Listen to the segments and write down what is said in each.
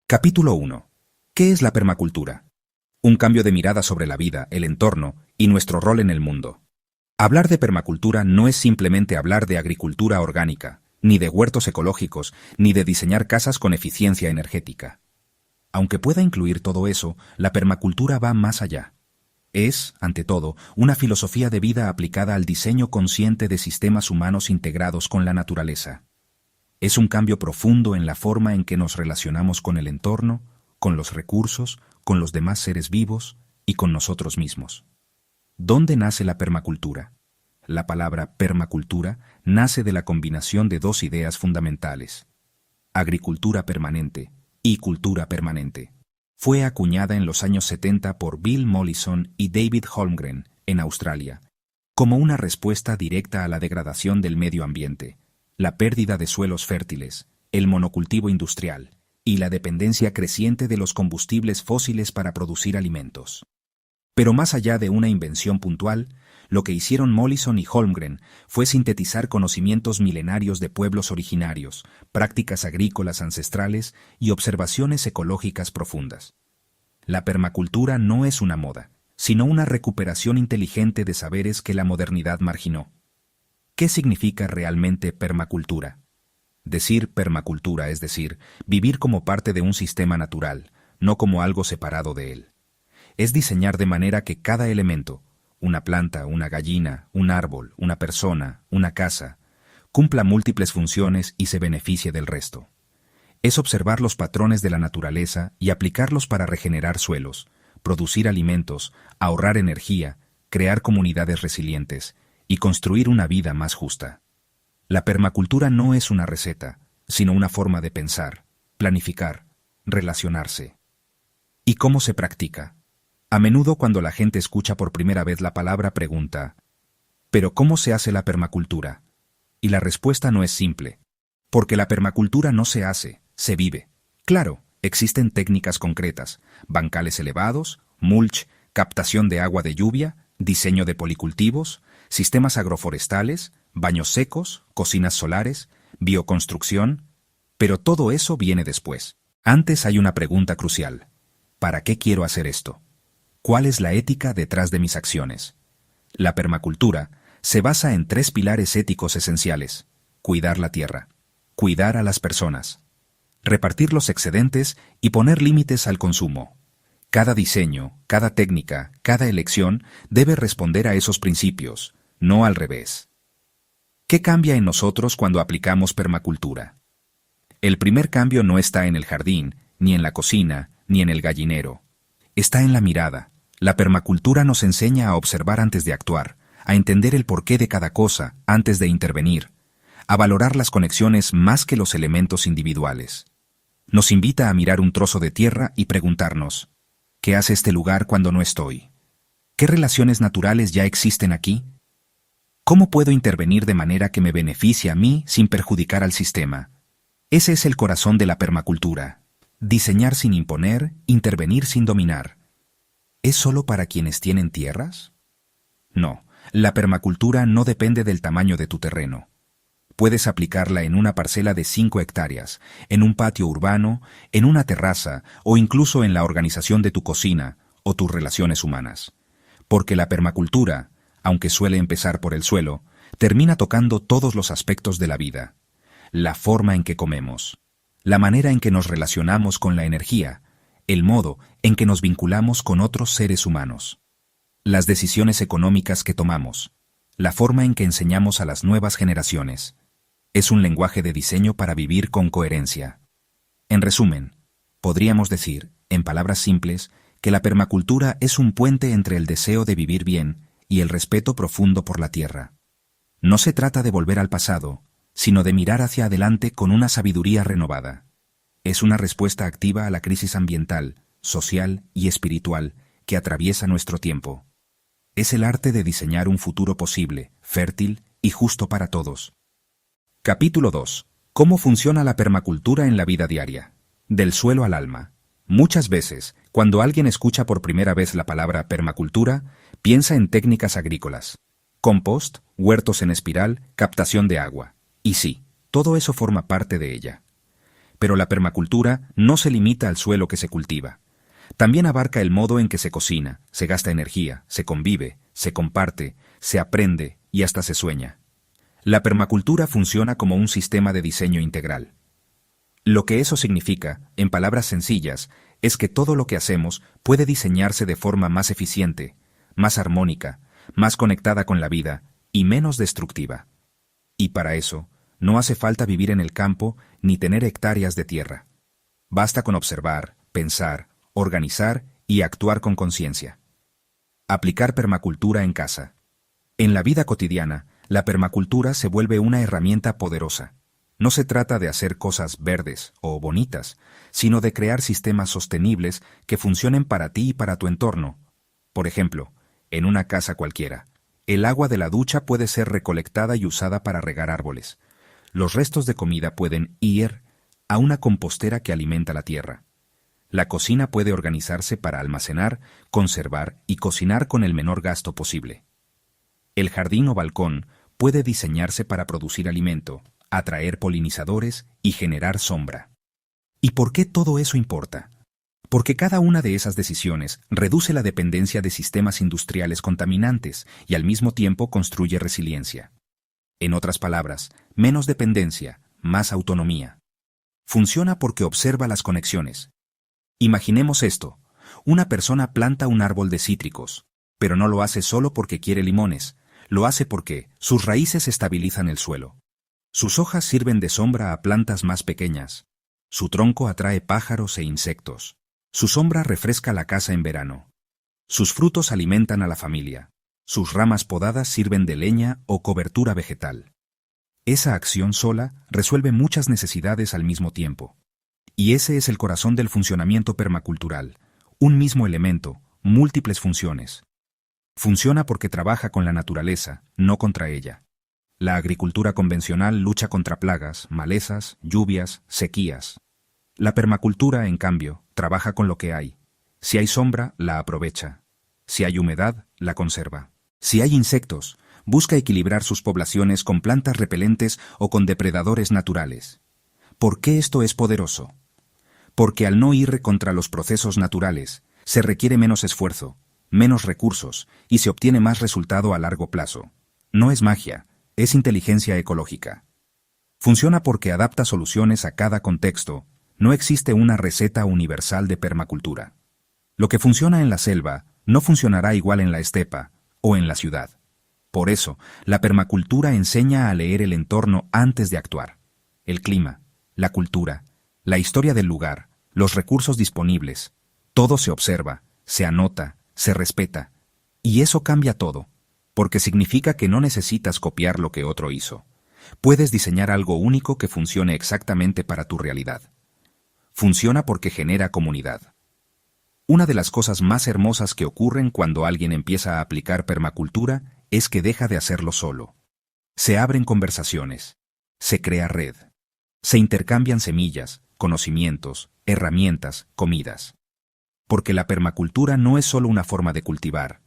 Capítulo 1. ¿Qué es la permacultura? Un cambio de mirada sobre la vida, el entorno y nuestro rol en el mundo. Hablar de permacultura no es simplemente hablar de agricultura orgánica, ni de huertos ecológicos, ni de diseñar casas con eficiencia energética. Aunque pueda incluir todo eso, la permacultura va más allá. Es, ante todo, una filosofía de vida aplicada al diseño consciente de sistemas humanos integrados con la naturaleza. Es un cambio profundo en la forma en que nos relacionamos con el entorno, con los recursos, con los demás seres vivos y con nosotros mismos. ¿Dónde nace la permacultura? La palabra permacultura nace de la combinación de dos ideas fundamentales: agricultura permanente y cultura permanente. Fue acuñada en los años 70 por Bill Mollison y David Holmgren, en Australia, como una respuesta directa a la degradación del medio ambiente, la pérdida de suelos fértiles, el monocultivo industrial y la dependencia creciente de los combustibles fósiles para producir alimentos. Pero más allá de una invención puntual, lo que hicieron Mollison y Holmgren fue sintetizar conocimientos milenarios de pueblos originarios, prácticas agrícolas ancestrales y observaciones ecológicas profundas. La permacultura no es una moda, sino una recuperación inteligente de saberes que la modernidad marginó. ¿Qué significa realmente permacultura? Decir permacultura es decir, vivir como parte de un sistema natural, no como algo separado de él. Es diseñar de manera que cada elemento, una planta, una gallina, un árbol, una persona, una casa, cumpla múltiples funciones y se beneficie del resto. Es observar los patrones de la naturaleza y aplicarlos para regenerar suelos, producir alimentos, ahorrar energía, crear comunidades resilientes y construir una vida más justa. La permacultura no es una receta, sino una forma de pensar, planificar, relacionarse. ¿Y cómo se practica? A menudo cuando la gente escucha por primera vez la palabra pregunta: ¿pero cómo se hace la permacultura? Y la respuesta no es simple, porque la permacultura no se hace, se vive. Claro, existen técnicas concretas: bancales elevados, mulch, captación de agua de lluvia, diseño de policultivos, sistemas agroforestales, baños secos, cocinas solares, bioconstrucción, pero todo eso viene después. Antes hay una pregunta crucial: ¿para qué quiero hacer esto? ¿Cuál es la ética detrás de mis acciones? La permacultura se basa en tres pilares éticos esenciales: cuidar la tierra, cuidar a las personas, repartir los excedentes y poner límites al consumo. Cada diseño, cada técnica, cada elección debe responder a esos principios, no al revés. ¿Qué cambia en nosotros cuando aplicamos permacultura? El primer cambio no está en el jardín, ni en la cocina, ni en el gallinero. Está en la mirada. La permacultura nos enseña a observar antes de actuar, a entender el porqué de cada cosa antes de intervenir, a valorar las conexiones más que los elementos individuales. Nos invita a mirar un trozo de tierra y preguntarnos: ¿qué hace este lugar cuando no estoy? ¿Qué relaciones naturales ya existen aquí? ¿Cómo puedo intervenir de manera que me beneficie a mí sin perjudicar al sistema? Ese es el corazón de la permacultura: diseñar sin imponer, intervenir sin dominar. ¿Es solo para quienes tienen tierras? No, la permacultura no depende del tamaño de tu terreno. Puedes aplicarla en una parcela de 5 hectáreas, en un patio urbano, en una terraza o incluso en la organización de tu cocina o tus relaciones humanas. Porque la permacultura, aunque suele empezar por el suelo, termina tocando todos los aspectos de la vida: la forma en que comemos, la manera en que nos relacionamos con la energía, el modo en que nos vinculamos con otros seres humanos, las decisiones económicas que tomamos, la forma en que enseñamos a las nuevas generaciones. Es un lenguaje de diseño para vivir con coherencia. En resumen, podríamos decir, en palabras simples, que la permacultura es un puente entre el deseo de vivir bien y el respeto profundo por la tierra. No se trata de volver al pasado, sino de mirar hacia adelante con una sabiduría renovada. Es una respuesta activa a la crisis ambiental, social y espiritual que atraviesa nuestro tiempo. Es el arte de diseñar un futuro posible, fértil y justo para todos. Capítulo 2. ¿Cómo funciona la permacultura en la vida diaria? Del suelo al alma. Muchas veces, cuando alguien escucha por primera vez la palabra permacultura, piensa en técnicas agrícolas: compost, huertos en espiral, captación de agua. Y sí, todo eso forma parte de ella. Pero la permacultura no se limita al suelo que se cultiva. También abarca el modo en que se cocina, se gasta energía, se convive, se comparte, se aprende y hasta se sueña. La permacultura funciona como un sistema de diseño integral. Lo que eso significa, en palabras sencillas, es que todo lo que hacemos puede diseñarse de forma más eficiente, más armónica, más conectada con la vida y menos destructiva. Y para eso, no hace falta vivir en el campo ni tener hectáreas de tierra. Basta con observar, pensar, organizar y actuar con conciencia. Aplicar permacultura en casa. En la vida cotidiana, la permacultura se vuelve una herramienta poderosa. No se trata de hacer cosas verdes o bonitas, sino de crear sistemas sostenibles que funcionen para ti y para tu entorno. Por ejemplo, en una casa cualquiera, el agua de la ducha puede ser recolectada y usada para regar árboles. Los restos de comida pueden ir a una compostera que alimenta la tierra. La cocina puede organizarse para almacenar, conservar y cocinar con el menor gasto posible. El jardín o balcón puede diseñarse para producir alimento, atraer polinizadores y generar sombra. ¿Y por qué todo eso importa? Porque cada una de esas decisiones reduce la dependencia de sistemas industriales contaminantes y al mismo tiempo construye resiliencia. En otras palabras, menos dependencia, más autonomía. Funciona porque observa las conexiones. Imaginemos esto: una persona planta un árbol de cítricos, pero no lo hace solo porque quiere limones, lo hace porque sus raíces estabilizan el suelo. Sus hojas sirven de sombra a plantas más pequeñas. Su tronco atrae pájaros e insectos. Su sombra refresca la casa en verano. Sus frutos alimentan a la familia. Sus ramas podadas sirven de leña o cobertura vegetal. Esa acción sola resuelve muchas necesidades al mismo tiempo. Y ese es el corazón del funcionamiento permacultural: un mismo elemento, múltiples funciones. Funciona porque trabaja con la naturaleza, no contra ella. La agricultura convencional lucha contra plagas, malezas, lluvias, sequías. La permacultura, en cambio, trabaja con lo que hay. Si hay sombra, la aprovecha. Si hay humedad, la conserva. Si hay insectos, busca equilibrar sus poblaciones con plantas repelentes o con depredadores naturales. ¿Por qué esto es poderoso? Porque al no ir contra los procesos naturales, se requiere menos esfuerzo, menos recursos y se obtiene más resultado a largo plazo. No es magia, es inteligencia ecológica. Funciona porque adapta soluciones a cada contexto. No existe una receta universal de permacultura. Lo que funciona en la selva no funcionará igual en la estepa o en la ciudad. Por eso, la permacultura enseña a leer el entorno antes de actuar. El clima, la cultura, la historia del lugar, los recursos disponibles. Todo se observa, se anota, se respeta. Y eso cambia todo, porque significa que no necesitas copiar lo que otro hizo. Puedes diseñar algo único que funcione exactamente para tu realidad. Funciona porque genera comunidad. Una de las cosas más hermosas que ocurren cuando alguien empieza a aplicar permacultura es que deja de hacerlo solo. Se abren conversaciones, se crea red, se intercambian semillas, conocimientos, herramientas, comidas. Porque la permacultura no es solo una forma de cultivar,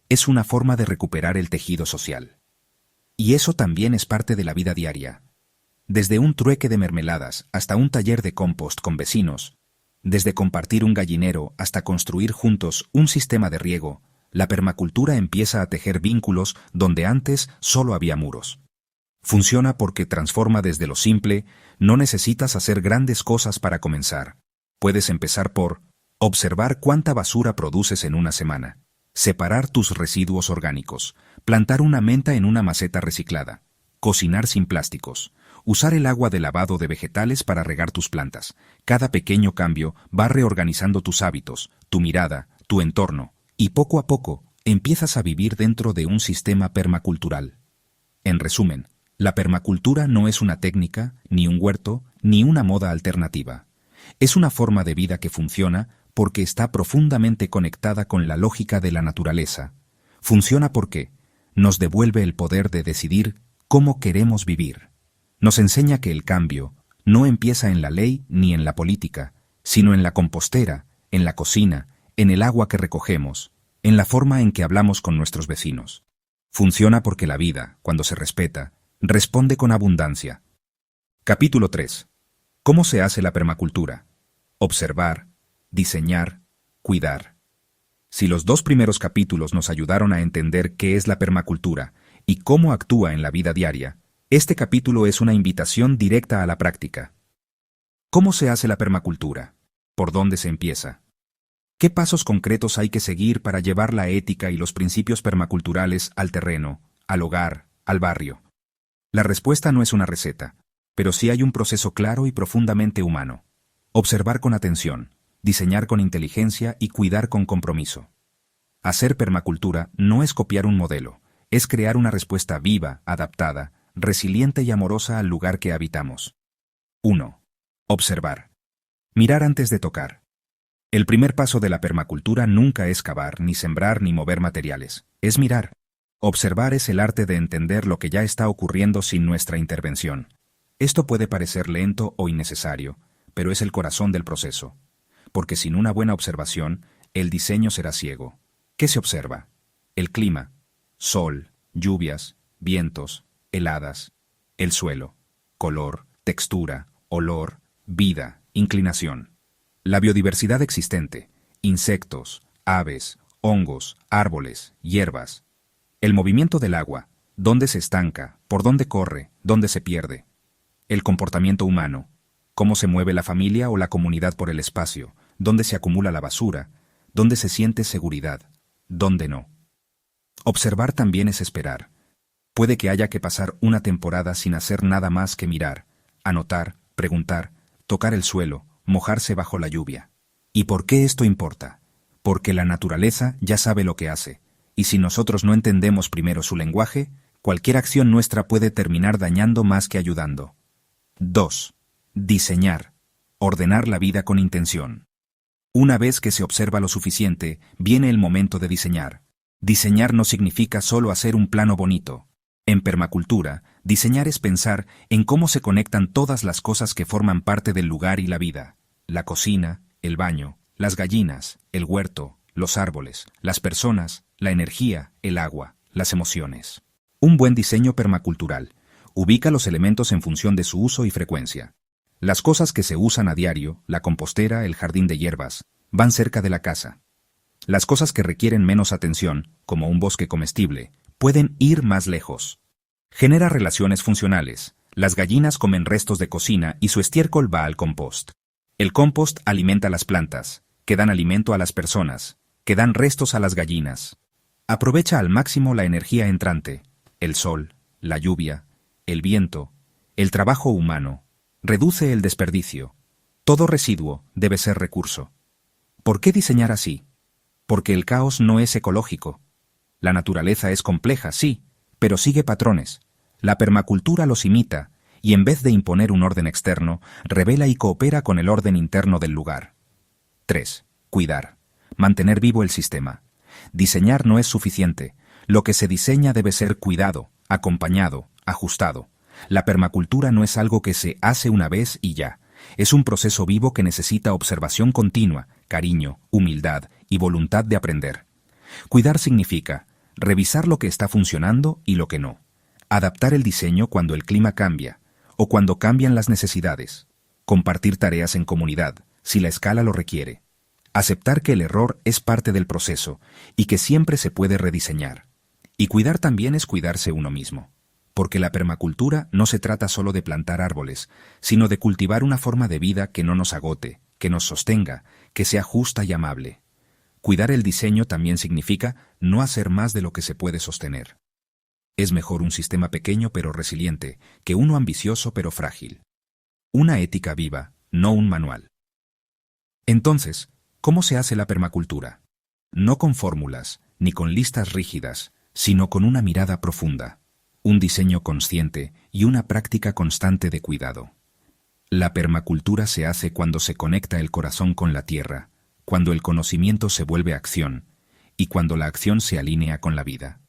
es una forma de recuperar el tejido social. Y eso también es parte de la vida diaria. Desde un trueque de mermeladas hasta un taller de compost con vecinos, desde compartir un gallinero hasta construir juntos un sistema de riego, la permacultura empieza a tejer vínculos donde antes solo había muros. Funciona porque transforma desde lo simple. No necesitas hacer grandes cosas para comenzar. Puedes empezar por observar cuánta basura produces en una semana, separar tus residuos orgánicos, plantar una menta en una maceta reciclada, cocinar sin plásticos, usar el agua de lavado de vegetales para regar tus plantas. Cada pequeño cambio va reorganizando tus hábitos, tu mirada, tu entorno, y poco a poco empiezas a vivir dentro de un sistema permacultural. En resumen, la permacultura no es una técnica, ni un huerto, ni una moda alternativa. Es una forma de vida que funciona porque está profundamente conectada con la lógica de la naturaleza. Funciona porque nos devuelve el poder de decidir cómo queremos vivir. Nos enseña que el cambio no empieza en la ley ni en la política, sino en la compostera, en la cocina, en el agua que recogemos, en la forma en que hablamos con nuestros vecinos. Funciona porque la vida, cuando se respeta, responde con abundancia. Capítulo 3. ¿Cómo se hace la permacultura? Observar, diseñar, cuidar. Si los 2 primeros capítulos nos ayudaron a entender qué es la permacultura y cómo actúa en la vida diaria, este capítulo es una invitación directa a la práctica. ¿Cómo se hace la permacultura? ¿Por dónde se empieza? ¿Qué pasos concretos hay que seguir para llevar la ética y los principios permaculturales al terreno, al hogar, al barrio? La respuesta no es una receta, pero sí hay un proceso claro y profundamente humano. Observar con atención, diseñar con inteligencia y cuidar con compromiso. Hacer permacultura no es copiar un modelo, es crear una respuesta viva, adaptada, resiliente y amorosa al lugar que habitamos. 1. Observar. Mirar antes de tocar. El primer paso de la permacultura nunca es cavar, ni sembrar, ni mover materiales. Es mirar. Observar es el arte de entender lo que ya está ocurriendo sin nuestra intervención. Esto puede parecer lento o innecesario, pero es el corazón del proceso. Porque sin una buena observación, el diseño será ciego. ¿Qué se observa? El clima, sol, lluvias, vientos, heladas, el suelo, color, textura, olor, vida, inclinación. La biodiversidad existente, insectos, aves, hongos, árboles, hierbas. El movimiento del agua, dónde se estanca, por dónde corre, dónde se pierde. El comportamiento humano, cómo se mueve la familia o la comunidad por el espacio, dónde se acumula la basura, dónde se siente seguridad, dónde no. Observar también es esperar. Puede que haya que pasar una temporada sin hacer nada más que mirar, anotar, preguntar, tocar el suelo, mojarse bajo la lluvia. ¿Y por qué esto importa? Porque la naturaleza ya sabe lo que hace, y si nosotros no entendemos primero su lenguaje, cualquier acción nuestra puede terminar dañando más que ayudando. 2. Diseñar. Ordenar la vida con intención. Una vez que se observa lo suficiente, viene el momento de diseñar. Diseñar no significa solo hacer un plano bonito. En permacultura, diseñar es pensar en cómo se conectan todas las cosas que forman parte del lugar y la vida. La cocina, el baño, las gallinas, el huerto, los árboles, las personas, la energía, el agua, las emociones. Un buen diseño permacultural ubica los elementos en función de su uso y frecuencia. Las cosas que se usan a diario, la compostera, el jardín de hierbas, van cerca de la casa. Las cosas que requieren menos atención, como un bosque comestible, pueden ir más lejos. Genera relaciones funcionales. Las gallinas comen restos de cocina y su estiércol va al compost. El compost alimenta las plantas, que dan alimento a las personas, que dan restos a las gallinas. Aprovecha al máximo la energía entrante, el sol, la lluvia, el viento, el trabajo humano. Reduce el desperdicio. Todo residuo debe ser recurso. ¿Por qué diseñar así? Porque el caos no es ecológico. La naturaleza es compleja, sí, pero sigue patrones. La permacultura los imita, y en vez de imponer un orden externo, revela y coopera con el orden interno del lugar. 3. Cuidar. Mantener vivo el sistema. Diseñar no es suficiente. Lo que se diseña debe ser cuidado, acompañado, ajustado. La permacultura no es algo que se hace una vez y ya. Es un proceso vivo que necesita observación continua, cariño, humildad y voluntad de aprender. Cuidar significa revisar lo que está funcionando y lo que no. Adaptar el diseño cuando el clima cambia o cuando cambian las necesidades. Compartir tareas en comunidad, si la escala lo requiere. Aceptar que el error es parte del proceso y que siempre se puede rediseñar. Y cuidar también es cuidarse uno mismo. Porque la permacultura no se trata solo de plantar árboles, sino de cultivar una forma de vida que no nos agote, que nos sostenga, que sea justa y amable. Cuidar el diseño también significa no hacer más de lo que se puede sostener. Es mejor un sistema pequeño pero resiliente que uno ambicioso pero frágil. Una ética viva, no un manual. Entonces, ¿cómo se hace la permacultura? No con fórmulas, ni con listas rígidas, sino con una mirada profunda, un diseño consciente y una práctica constante de cuidado. La permacultura se hace cuando se conecta el corazón con la tierra, cuando el conocimiento se vuelve acción y cuando la acción se alinea con la vida.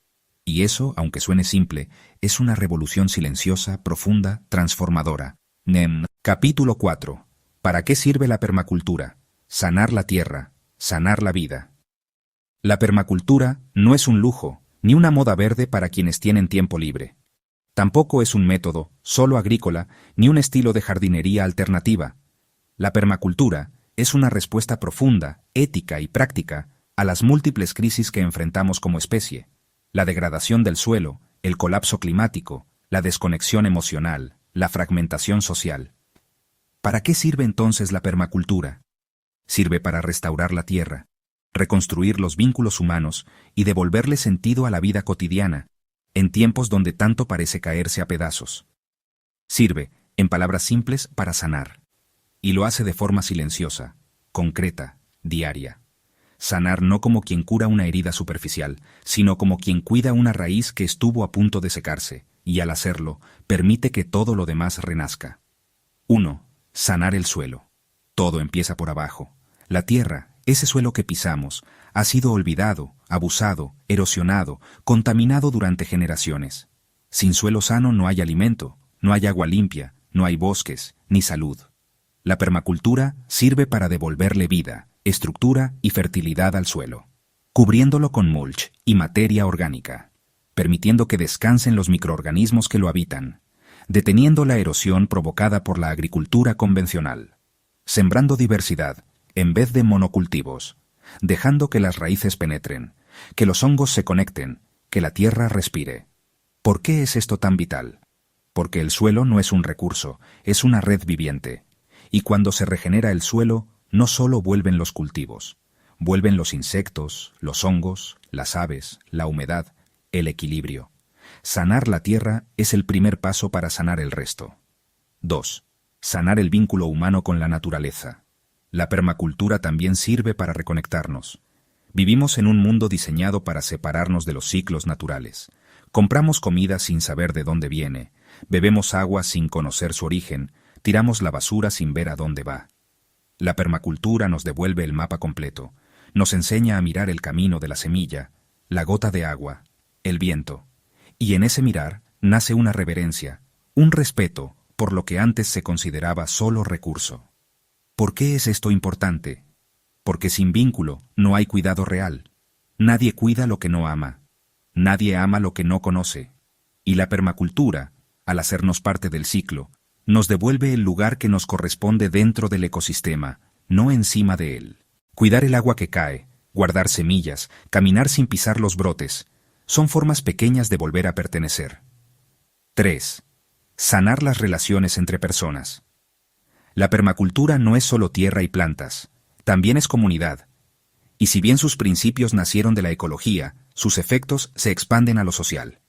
Y eso, aunque suene simple, es una revolución silenciosa, profunda, transformadora. NEM. Capítulo 4. ¿Para qué sirve la permacultura? Sanar la tierra, sanar la vida. La permacultura no es un lujo, ni una moda verde para quienes tienen tiempo libre. Tampoco es un método solo agrícola ni un estilo de jardinería alternativa. La permacultura es una respuesta profunda, ética y práctica a las múltiples crisis que enfrentamos como especie: la degradación del suelo, el colapso climático, la desconexión emocional, la fragmentación social. ¿Para qué sirve entonces la permacultura? Sirve para restaurar la tierra, reconstruir los vínculos humanos y devolverle sentido a la vida cotidiana, en tiempos donde tanto parece caerse a pedazos. Sirve, en palabras simples, para sanar. Y lo hace de forma silenciosa, concreta, diaria. Sanar no como quien cura una herida superficial, sino como quien cuida una raíz que estuvo a punto de secarse, y al hacerlo, permite que todo lo demás renazca. 1. Sanar el suelo. Todo empieza por abajo. La tierra, ese suelo que pisamos, ha sido olvidado, abusado, erosionado, contaminado durante generaciones. Sin suelo sano no hay alimento, no hay agua limpia, no hay bosques, ni salud. La permacultura sirve para devolverle vida, estructura y fertilidad al suelo, cubriéndolo con mulch y materia orgánica, permitiendo que descansen los microorganismos que lo habitan, deteniendo la erosión provocada por la agricultura convencional, sembrando diversidad en vez de monocultivos, dejando que las raíces penetren, que los hongos se conecten, que la tierra respire. ¿Por qué es esto tan vital? Porque el suelo no es un recurso, es una red viviente. Y cuando se regenera el suelo, no solo vuelven los cultivos, vuelven los insectos, los hongos, las aves, la humedad, el equilibrio. Sanar la tierra es el primer paso para sanar el resto. 2. Sanar el vínculo humano con la naturaleza. La permacultura también sirve para reconectarnos. Vivimos en un mundo diseñado para separarnos de los ciclos naturales. Compramos comida sin saber de dónde viene, bebemos agua sin conocer su origen, tiramos la basura sin ver a dónde va. La permacultura nos devuelve el mapa completo, nos enseña a mirar el camino de la semilla, la gota de agua, el viento. Y en ese mirar nace una reverencia, un respeto por lo que antes se consideraba solo recurso. ¿Por qué es esto importante? Porque sin vínculo no hay cuidado real. Nadie cuida lo que no ama. Nadie ama lo que no conoce. Y la permacultura, al hacernos parte del ciclo, nos devuelve el lugar que nos corresponde dentro del ecosistema, no encima de él. Cuidar el agua que cae, guardar semillas, caminar sin pisar los brotes, son formas pequeñas de volver a pertenecer. 3. Sanar las relaciones entre personas. La permacultura no es solo tierra y plantas, también es comunidad. Y si bien sus principios nacieron de la ecología, sus efectos se expanden a lo social.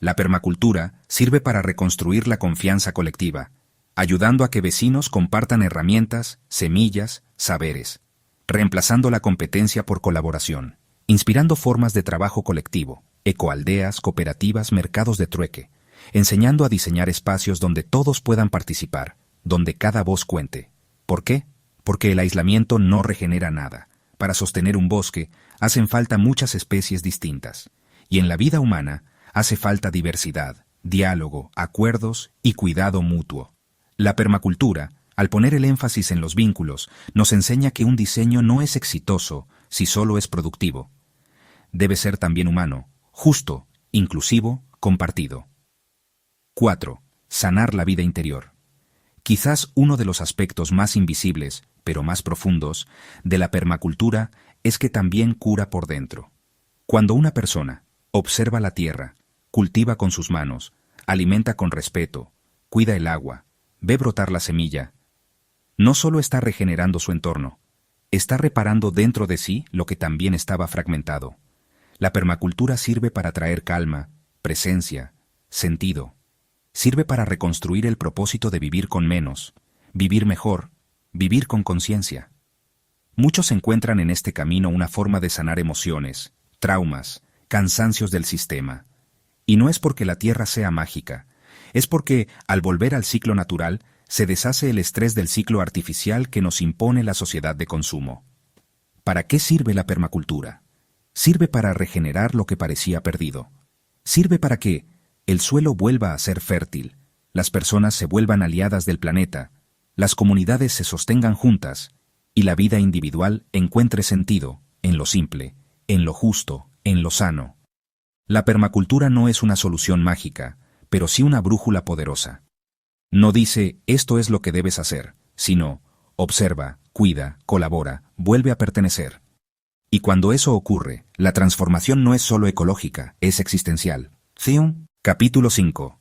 La permacultura sirve para reconstruir la confianza colectiva, ayudando a que vecinos compartan herramientas, semillas, saberes, reemplazando la competencia por colaboración, inspirando formas de trabajo colectivo, ecoaldeas, cooperativas, mercados de trueque, enseñando a diseñar espacios donde todos puedan participar, donde cada voz cuente. ¿Por qué? Porque el aislamiento no regenera nada. Para sostener un bosque hacen falta muchas especies distintas. Y en la vida humana hace falta diversidad, diálogo, acuerdos y cuidado mutuo. La permacultura, al poner el énfasis en los vínculos, nos enseña que un diseño no es exitoso si solo es productivo. Debe ser también humano, justo, inclusivo, compartido. 4. Sanar la vida interior. Quizás uno de los aspectos más invisibles, pero más profundos, de la permacultura es que también cura por dentro. Cuando una persona observa la tierra, cultiva con sus manos, alimenta con respeto, cuida el agua, ve brotar la semilla, no solo está regenerando su entorno, está reparando dentro de sí lo que también estaba fragmentado. La permacultura sirve para traer calma, presencia, sentido. Sirve para reconstruir el propósito de vivir con menos, vivir mejor, vivir con conciencia. Muchos encuentran en este camino una forma de sanar emociones, traumas, cansancios del sistema. Y no es porque la tierra sea mágica, es porque, al volver al ciclo natural, se deshace el estrés del ciclo artificial que nos impone la sociedad de consumo. ¿Para qué sirve la permacultura? Sirve para regenerar lo que parecía perdido. Sirve para que el suelo vuelva a ser fértil, las personas se vuelvan aliadas del planeta, las comunidades se sostengan juntas y la vida individual encuentre sentido en lo simple, en lo justo, en lo sano. La permacultura no es una solución mágica, pero sí una brújula poderosa. No dice, esto es lo que debes hacer, sino, observa, cuida, colabora, vuelve a pertenecer. Y cuando eso ocurre, la transformación no es solo ecológica, es existencial. Theon, capítulo 5.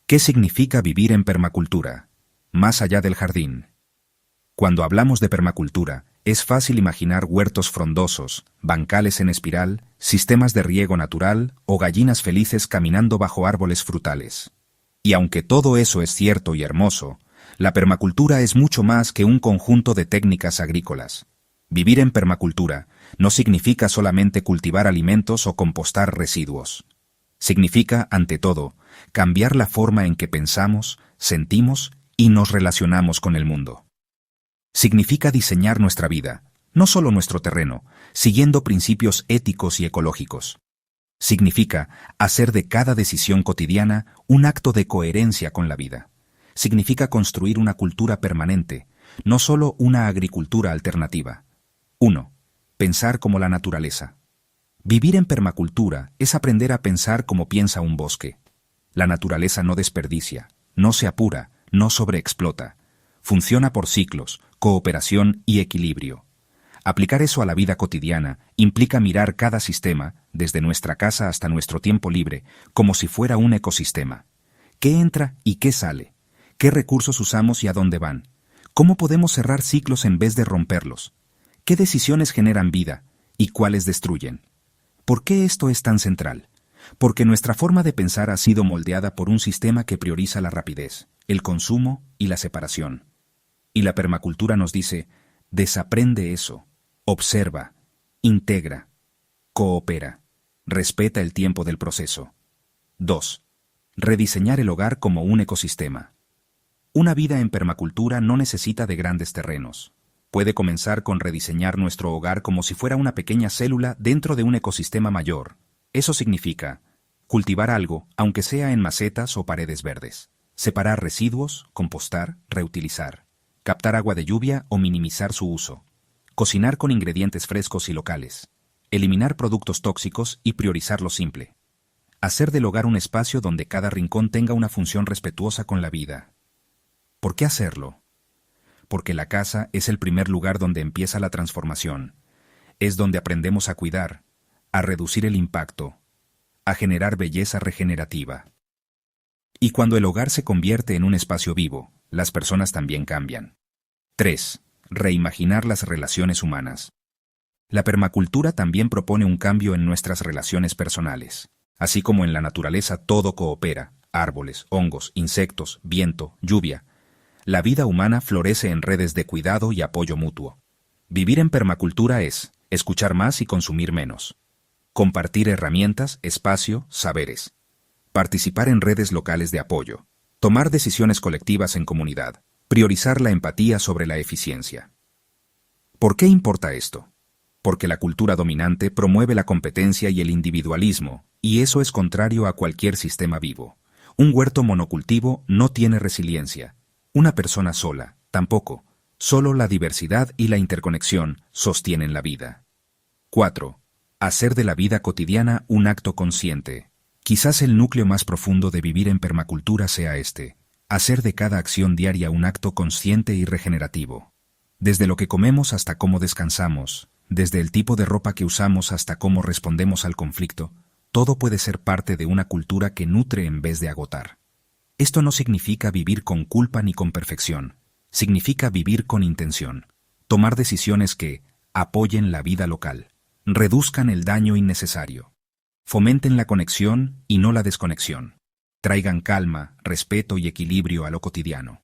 ¿Qué significa vivir en permacultura? Más allá del jardín. Cuando hablamos de permacultura, es fácil imaginar huertos frondosos, bancales en espiral, sistemas de riego natural o gallinas felices caminando bajo árboles frutales. Y aunque todo eso es cierto y hermoso, la permacultura es mucho más que un conjunto de técnicas agrícolas. Vivir en permacultura no significa solamente cultivar alimentos o compostar residuos. Significa, ante todo, cambiar la forma en que pensamos, sentimos y nos relacionamos con el mundo. Significa diseñar nuestra vida, no solo nuestro terreno, siguiendo principios éticos y ecológicos. Significa hacer de cada decisión cotidiana un acto de coherencia con la vida. Significa construir una cultura permanente, no solo una agricultura alternativa. 1. Pensar como la naturaleza. Vivir en permacultura es aprender a pensar como piensa un bosque. La naturaleza no desperdicia, no se apura, no sobreexplota. Funciona por ciclos, cooperación y equilibrio. Aplicar eso a la vida cotidiana implica mirar cada sistema, desde nuestra casa hasta nuestro tiempo libre, como si fuera un ecosistema. ¿Qué entra y qué sale? ¿Qué recursos usamos y a dónde van? ¿Cómo podemos cerrar ciclos en vez de romperlos? ¿Qué decisiones generan vida y cuáles destruyen? ¿Por qué esto es tan central? Porque nuestra forma de pensar ha sido moldeada por un sistema que prioriza la rapidez, el consumo y la separación. Y la permacultura nos dice, desaprende eso, observa, integra, coopera, respeta el tiempo del proceso. 2. Rediseñar el hogar como un ecosistema. Una vida en permacultura no necesita de grandes terrenos. Puede comenzar con rediseñar nuestro hogar como si fuera una pequeña célula dentro de un ecosistema mayor. Eso significa cultivar algo, aunque sea en macetas o paredes verdes. Separar residuos, compostar, reutilizar. Captar agua de lluvia o minimizar su uso. Cocinar con ingredientes frescos y locales. Eliminar productos tóxicos y priorizar lo simple. Hacer del hogar un espacio donde cada rincón tenga una función respetuosa con la vida. ¿Por qué hacerlo? Porque la casa es el primer lugar donde empieza la transformación. Es donde aprendemos a cuidar, a reducir el impacto, a generar belleza regenerativa. Y cuando el hogar se convierte en un espacio vivo, las personas también cambian. 3. Reimaginar las relaciones humanas. La permacultura también propone un cambio en nuestras relaciones personales. Así como en la naturaleza todo coopera, árboles, hongos, insectos, viento, lluvia. La vida humana florece en redes de cuidado y apoyo mutuo. Vivir en permacultura es escuchar más y consumir menos. Compartir herramientas, espacio, saberes. Participar en redes locales de apoyo. Tomar decisiones colectivas en comunidad. Priorizar la empatía sobre la eficiencia. ¿Por qué importa esto? Porque la cultura dominante promueve la competencia y el individualismo, y eso es contrario a cualquier sistema vivo. Un huerto monocultivo no tiene resiliencia. Una persona sola, tampoco. Solo la diversidad y la interconexión sostienen la vida. 4. Hacer de la vida cotidiana un acto consciente. Quizás el núcleo más profundo de vivir en permacultura sea este: hacer de cada acción diaria un acto consciente y regenerativo. Desde lo que comemos hasta cómo descansamos, desde el tipo de ropa que usamos hasta cómo respondemos al conflicto, todo puede ser parte de una cultura que nutre en vez de agotar. Esto no significa vivir con culpa ni con perfección. Significa vivir con intención. Tomar decisiones que apoyen la vida local, reduzcan el daño innecesario, fomenten la conexión y no la desconexión, traigan calma, respeto y equilibrio a lo cotidiano.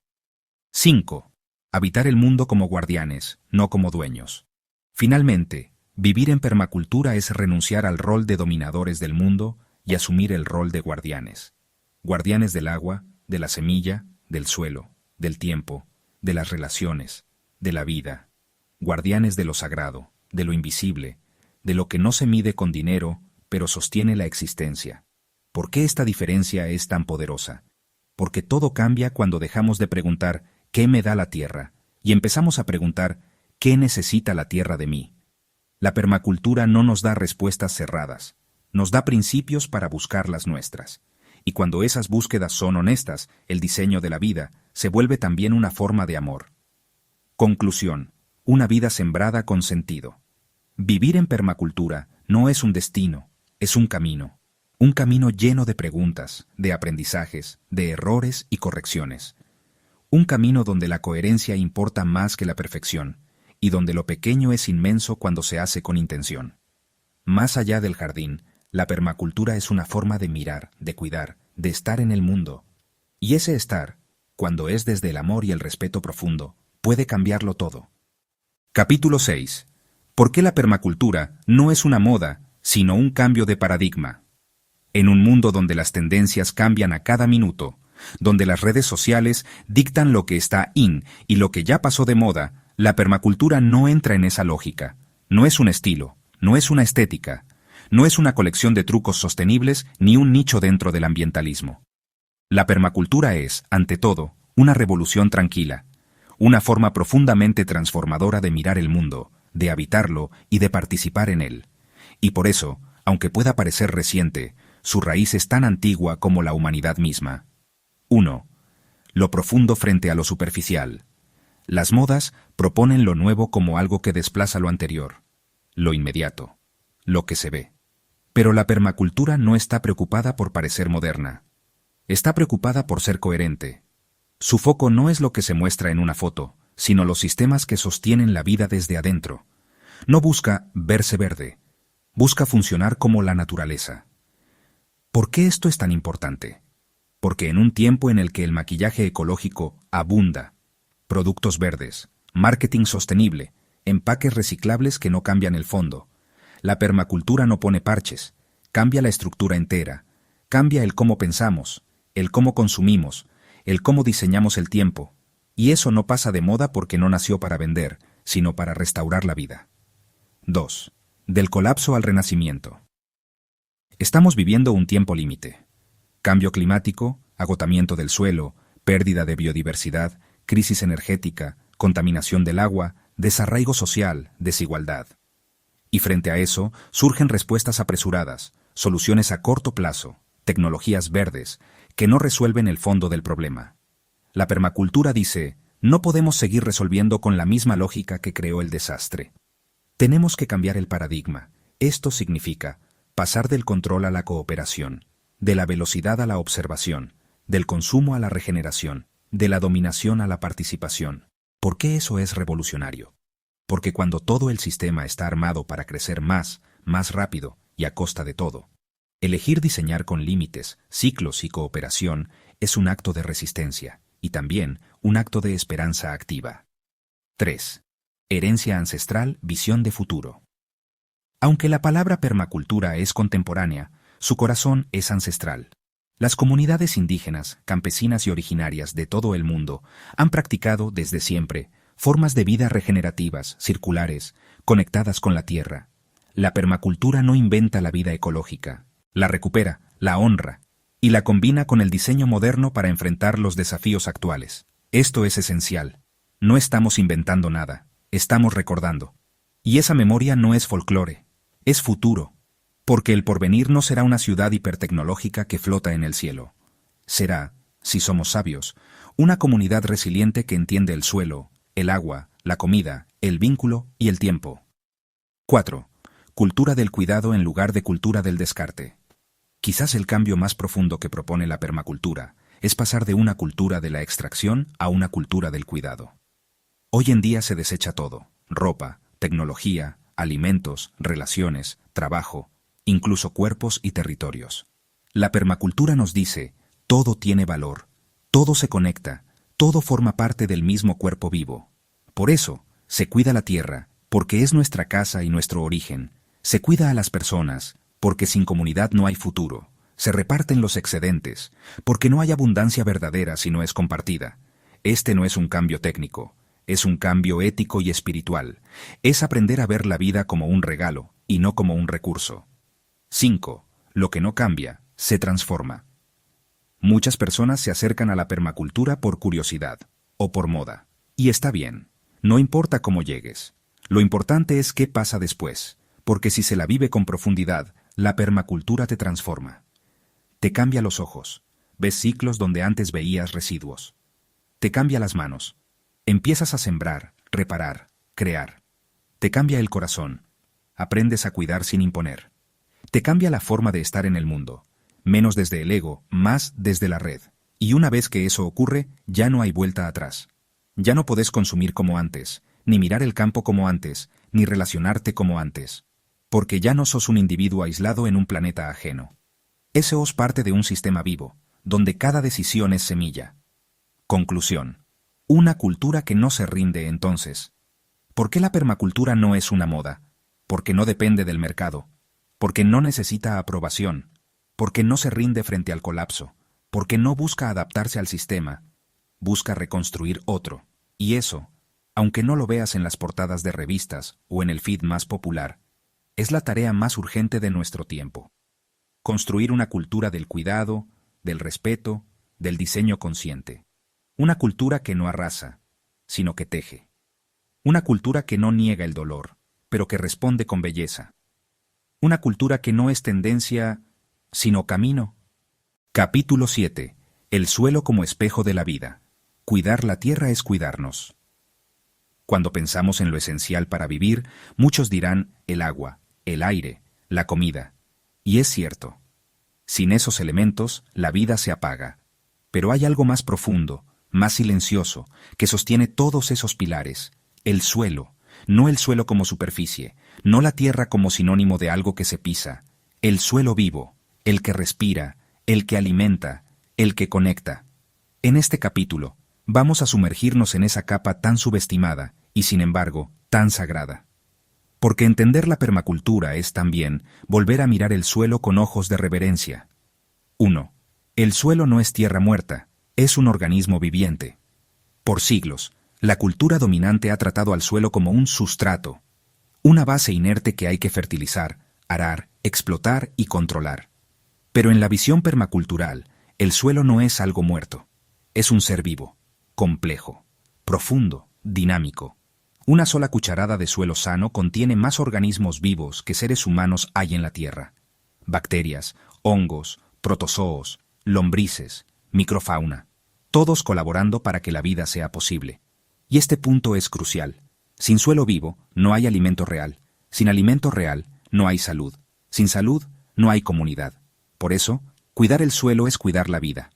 5. Habitar el mundo como guardianes, no como dueños. Finalmente, vivir en permacultura es renunciar al rol de dominadores del mundo y asumir el rol de guardianes. Guardianes del agua, de la semilla, del suelo, del tiempo, de las relaciones, de la vida. Guardianes de lo sagrado, de lo invisible, de lo que no se mide con dinero, pero sostiene la existencia. ¿Por qué esta diferencia es tan poderosa? Porque todo cambia cuando dejamos de preguntar ¿qué me da la tierra? Y empezamos a preguntar ¿qué necesita la tierra de mí? La permacultura no nos da respuestas cerradas, nos da principios para buscar las nuestras. Y cuando esas búsquedas son honestas, el diseño de la vida se vuelve también una forma de amor. Conclusión: una vida sembrada con sentido. Vivir en permacultura no es un destino, es un camino. Un camino lleno de preguntas, de aprendizajes, de errores y correcciones. Un camino donde la coherencia importa más que la perfección, y donde lo pequeño es inmenso cuando se hace con intención. Más allá del jardín, la permacultura es una forma de mirar, de cuidar, de estar en el mundo. Y ese estar, cuando es desde el amor y el respeto profundo, puede cambiarlo todo. Capítulo 6. ¿Por qué la permacultura no es una moda, sino un cambio de paradigma? En un mundo donde las tendencias cambian a cada minuto, donde las redes sociales dictan lo que está in y lo que ya pasó de moda, la permacultura no entra en esa lógica. No es un estilo, no es una estética, no es una colección de trucos sostenibles ni un nicho dentro del ambientalismo. La permacultura es, ante todo, una revolución tranquila, una forma profundamente transformadora de mirar el mundo, de habitarlo y de participar en él. Y por eso, aunque pueda parecer reciente, su raíz es tan antigua como la humanidad misma. 1. Lo profundo frente a lo superficial. Las modas proponen lo nuevo como algo que desplaza lo anterior, lo inmediato, lo que se ve. Pero la permacultura no está preocupada por parecer moderna. Está preocupada por ser coherente. Su foco no es lo que se muestra en una foto, sino los sistemas que sostienen la vida desde adentro. No busca verse verde, busca funcionar como la naturaleza. ¿Por qué esto es tan importante? Porque en un tiempo en el que el maquillaje ecológico abunda, productos verdes, marketing sostenible, empaques reciclables que no cambian el fondo, la permacultura no pone parches, cambia la estructura entera, cambia el cómo pensamos, el cómo consumimos, el cómo diseñamos el tiempo, y eso no pasa de moda porque no nació para vender, sino para restaurar la vida. 2. Del colapso al renacimiento. Estamos viviendo un tiempo límite. Cambio climático, agotamiento del suelo, pérdida de biodiversidad, crisis energética, contaminación del agua, desarraigo social, desigualdad. Y frente a eso, surgen respuestas apresuradas, soluciones a corto plazo, tecnologías verdes, que no resuelven el fondo del problema. La permacultura dice, no podemos seguir resolviendo con la misma lógica que creó el desastre. Tenemos que cambiar el paradigma. Esto significa pasar del control a la cooperación, de la velocidad a la observación, del consumo a la regeneración, de la dominación a la participación. ¿Por qué eso es revolucionario? Porque cuando todo el sistema está armado para crecer más rápido y a costa de todo, elegir diseñar con límites, ciclos y cooperación es un acto de resistencia y también un acto de esperanza activa. 3. Herencia ancestral, visión de futuro. Aunque la palabra permacultura es contemporánea, su corazón es ancestral. Las comunidades indígenas, campesinas y originarias de todo el mundo han practicado desde siempre formas de vida regenerativas, circulares, conectadas con la tierra. La permacultura no inventa la vida ecológica, la recupera, la honra y la combina con el diseño moderno para enfrentar los desafíos actuales. Esto es esencial. No estamos inventando nada, estamos recordando. Y esa memoria no es folclore, es futuro. Porque el porvenir no será una ciudad hipertecnológica que flota en el cielo. Será, si somos sabios, una comunidad resiliente que entiende el suelo, el agua, la comida, el vínculo y el tiempo. 4. Cultura del cuidado en lugar de cultura del descarte. Quizás el cambio más profundo que propone la permacultura es pasar de una cultura de la extracción a una cultura del cuidado. Hoy en día se desecha todo: ropa, tecnología, alimentos, relaciones, trabajo, incluso cuerpos y territorios. La permacultura nos dice, todo tiene valor, todo se conecta, todo forma parte del mismo cuerpo vivo. Por eso, se cuida la tierra, porque es nuestra casa y nuestro origen. Se cuida a las personas, porque sin comunidad no hay futuro. Se reparten los excedentes, porque no hay abundancia verdadera si no es compartida. Este no es un cambio técnico, es un cambio ético y espiritual. Es aprender a ver la vida como un regalo y no como un recurso. 5. Lo que no cambia, se transforma. Muchas personas se acercan a la permacultura por curiosidad o por moda. Y está bien, no importa cómo llegues. Lo importante es qué pasa después, porque si se la vive con profundidad, la permacultura te transforma. Te cambia los ojos. Ves ciclos donde antes veías residuos. Te cambia las manos. Empiezas a sembrar, reparar, crear. Te cambia el corazón. Aprendes a cuidar sin imponer. Te cambia la forma de estar en el mundo. Menos desde el ego, más desde la red. Y una vez que eso ocurre, ya no hay vuelta atrás. Ya no podés consumir como antes, ni mirar el campo como antes, ni relacionarte como antes. Porque ya no sos un individuo aislado en un planeta ajeno. Sos parte de un sistema vivo, donde cada decisión es semilla. Conclusión. Una cultura que no se rinde entonces. ¿Por qué la permacultura no es una moda? Porque no depende del mercado. Porque no necesita aprobación. Porque no se rinde frente al colapso. Porque no busca adaptarse al sistema. Busca reconstruir otro. Y eso, aunque no lo veas en las portadas de revistas o en el feed más popular, es la tarea más urgente de nuestro tiempo. Construir una cultura del cuidado, del respeto, del diseño consciente. Una cultura que no arrasa, sino que teje. Una cultura que no niega el dolor, pero que responde con belleza. Una cultura que no es tendencia, sino camino. Capítulo 7. El suelo como espejo de la vida. Cuidar la tierra es cuidarnos. Cuando pensamos en lo esencial para vivir, muchos dirán el agua, el aire, la comida. Y es cierto. Sin esos elementos, la vida se apaga. Pero hay algo más profundo, más silencioso, que sostiene todos esos pilares. El suelo, no el suelo como superficie, no la tierra como sinónimo de algo que se pisa. El suelo vivo, el que respira, el que alimenta, el que conecta. En este capítulo, vamos a sumergirnos en esa capa tan subestimada y, sin embargo, tan sagrada. Porque entender la permacultura es también volver a mirar el suelo con ojos de reverencia. 1. El suelo no es tierra muerta, es un organismo viviente. Por siglos, la cultura dominante ha tratado al suelo como un sustrato, una base inerte que hay que fertilizar, arar, explotar y controlar. Pero en la visión permacultural, el suelo no es algo muerto, es un ser vivo, complejo, profundo, dinámico. Una sola cucharada de suelo sano contiene más organismos vivos que seres humanos hay en la Tierra. Bacterias, hongos, protozoos, lombrices, microfauna, todos colaborando para que la vida sea posible. Y este punto es crucial. Sin suelo vivo, no hay alimento real. Sin alimento real, no hay salud. Sin salud, no hay comunidad. Por eso, cuidar el suelo es cuidar la vida.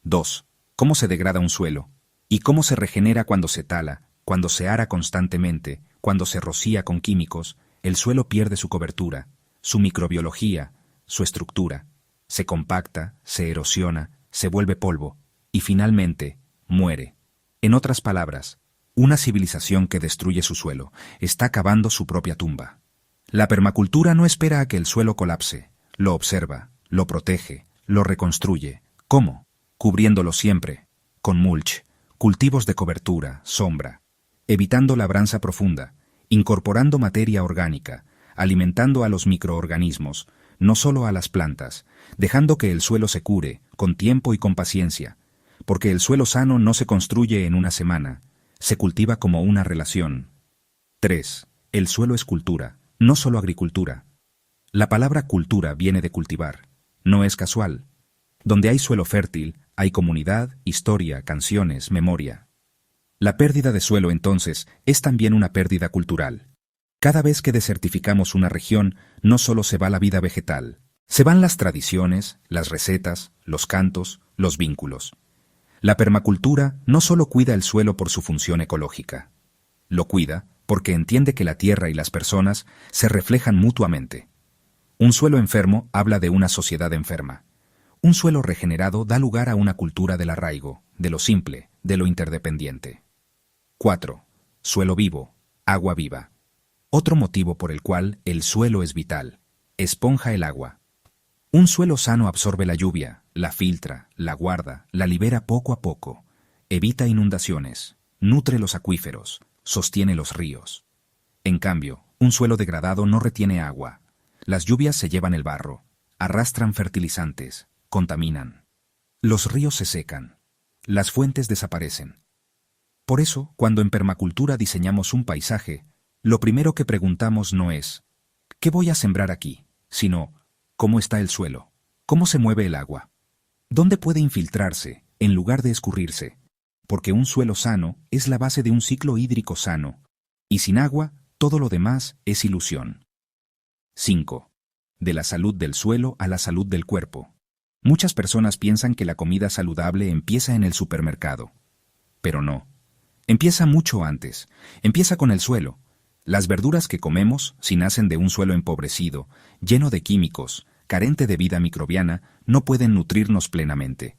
2. ¿Cómo se degrada un suelo? ¿Y cómo se regenera cuando se tala, cuando se ara constantemente, cuando se rocía con químicos? El suelo pierde su cobertura, su microbiología, su estructura. Se compacta, se erosiona, se vuelve polvo y finalmente muere. En otras palabras, una civilización que destruye su suelo está cavando su propia tumba. La permacultura no espera a que el suelo colapse, lo observa, lo protege, lo reconstruye. ¿Cómo? Cubriéndolo siempre, con mulch, cultivos de cobertura, sombra, evitando labranza profunda, incorporando materia orgánica, alimentando a los microorganismos, no solo a las plantas, dejando que el suelo se cure, con tiempo y con paciencia, porque el suelo sano no se construye en una semana, se cultiva como una relación. 3. El suelo es cultura, no solo agricultura. La palabra cultura viene de cultivar, no es casual. Donde hay suelo fértil, hay comunidad, historia, canciones, memoria. La pérdida de suelo, entonces, es también una pérdida cultural. Cada vez que desertificamos una región, no solo se va la vida vegetal, se van las tradiciones, las recetas, los cantos, los vínculos. La permacultura no solo cuida el suelo por su función ecológica, lo cuida porque entiende que la tierra y las personas se reflejan mutuamente. Un suelo enfermo habla de una sociedad enferma. Un suelo regenerado da lugar a una cultura del arraigo, de lo simple, de lo interdependiente. 4. Suelo vivo, agua viva. Otro motivo por el cual el suelo es vital. Esponja el agua. Un suelo sano absorbe la lluvia, la filtra, la guarda, la libera poco a poco. Evita inundaciones, nutre los acuíferos, sostiene los ríos. En cambio, un suelo degradado no retiene agua. Las lluvias se llevan el barro, arrastran fertilizantes, contaminan. Los ríos se secan, las fuentes desaparecen. Por eso, cuando en permacultura diseñamos un paisaje, lo primero que preguntamos no es ¿qué voy a sembrar aquí?, sino ¿cómo está el suelo? ¿Cómo se mueve el agua? ¿Dónde puede infiltrarse, en lugar de escurrirse? Porque un suelo sano es la base de un ciclo hídrico sano, y sin agua, todo lo demás es ilusión. 5. De la salud del suelo a la salud del cuerpo. Muchas personas piensan que la comida saludable empieza en el supermercado. Pero no. Empieza mucho antes. Empieza con el suelo. Las verduras que comemos, si nacen de un suelo empobrecido, lleno de químicos, carente de vida microbiana, no pueden nutrirnos plenamente.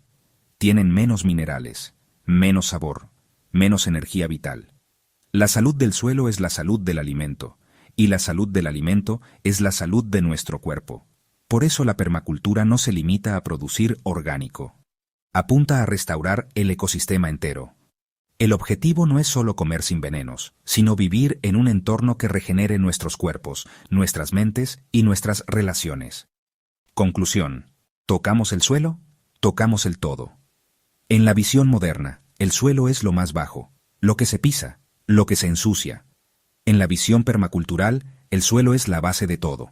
Tienen menos minerales, menos sabor, menos energía vital. La salud del suelo es la salud del alimento, y la salud del alimento es la salud de nuestro cuerpo. Por eso la permacultura no se limita a producir orgánico. Apunta a restaurar el ecosistema entero. El objetivo no es solo comer sin venenos, sino vivir en un entorno que regenere nuestros cuerpos, nuestras mentes y nuestras relaciones. Conclusión. ¿Tocamos el suelo? Tocamos el todo. En la visión moderna, el suelo es lo más bajo, lo que se pisa, lo que se ensucia. En la visión permacultural, el suelo es la base de todo.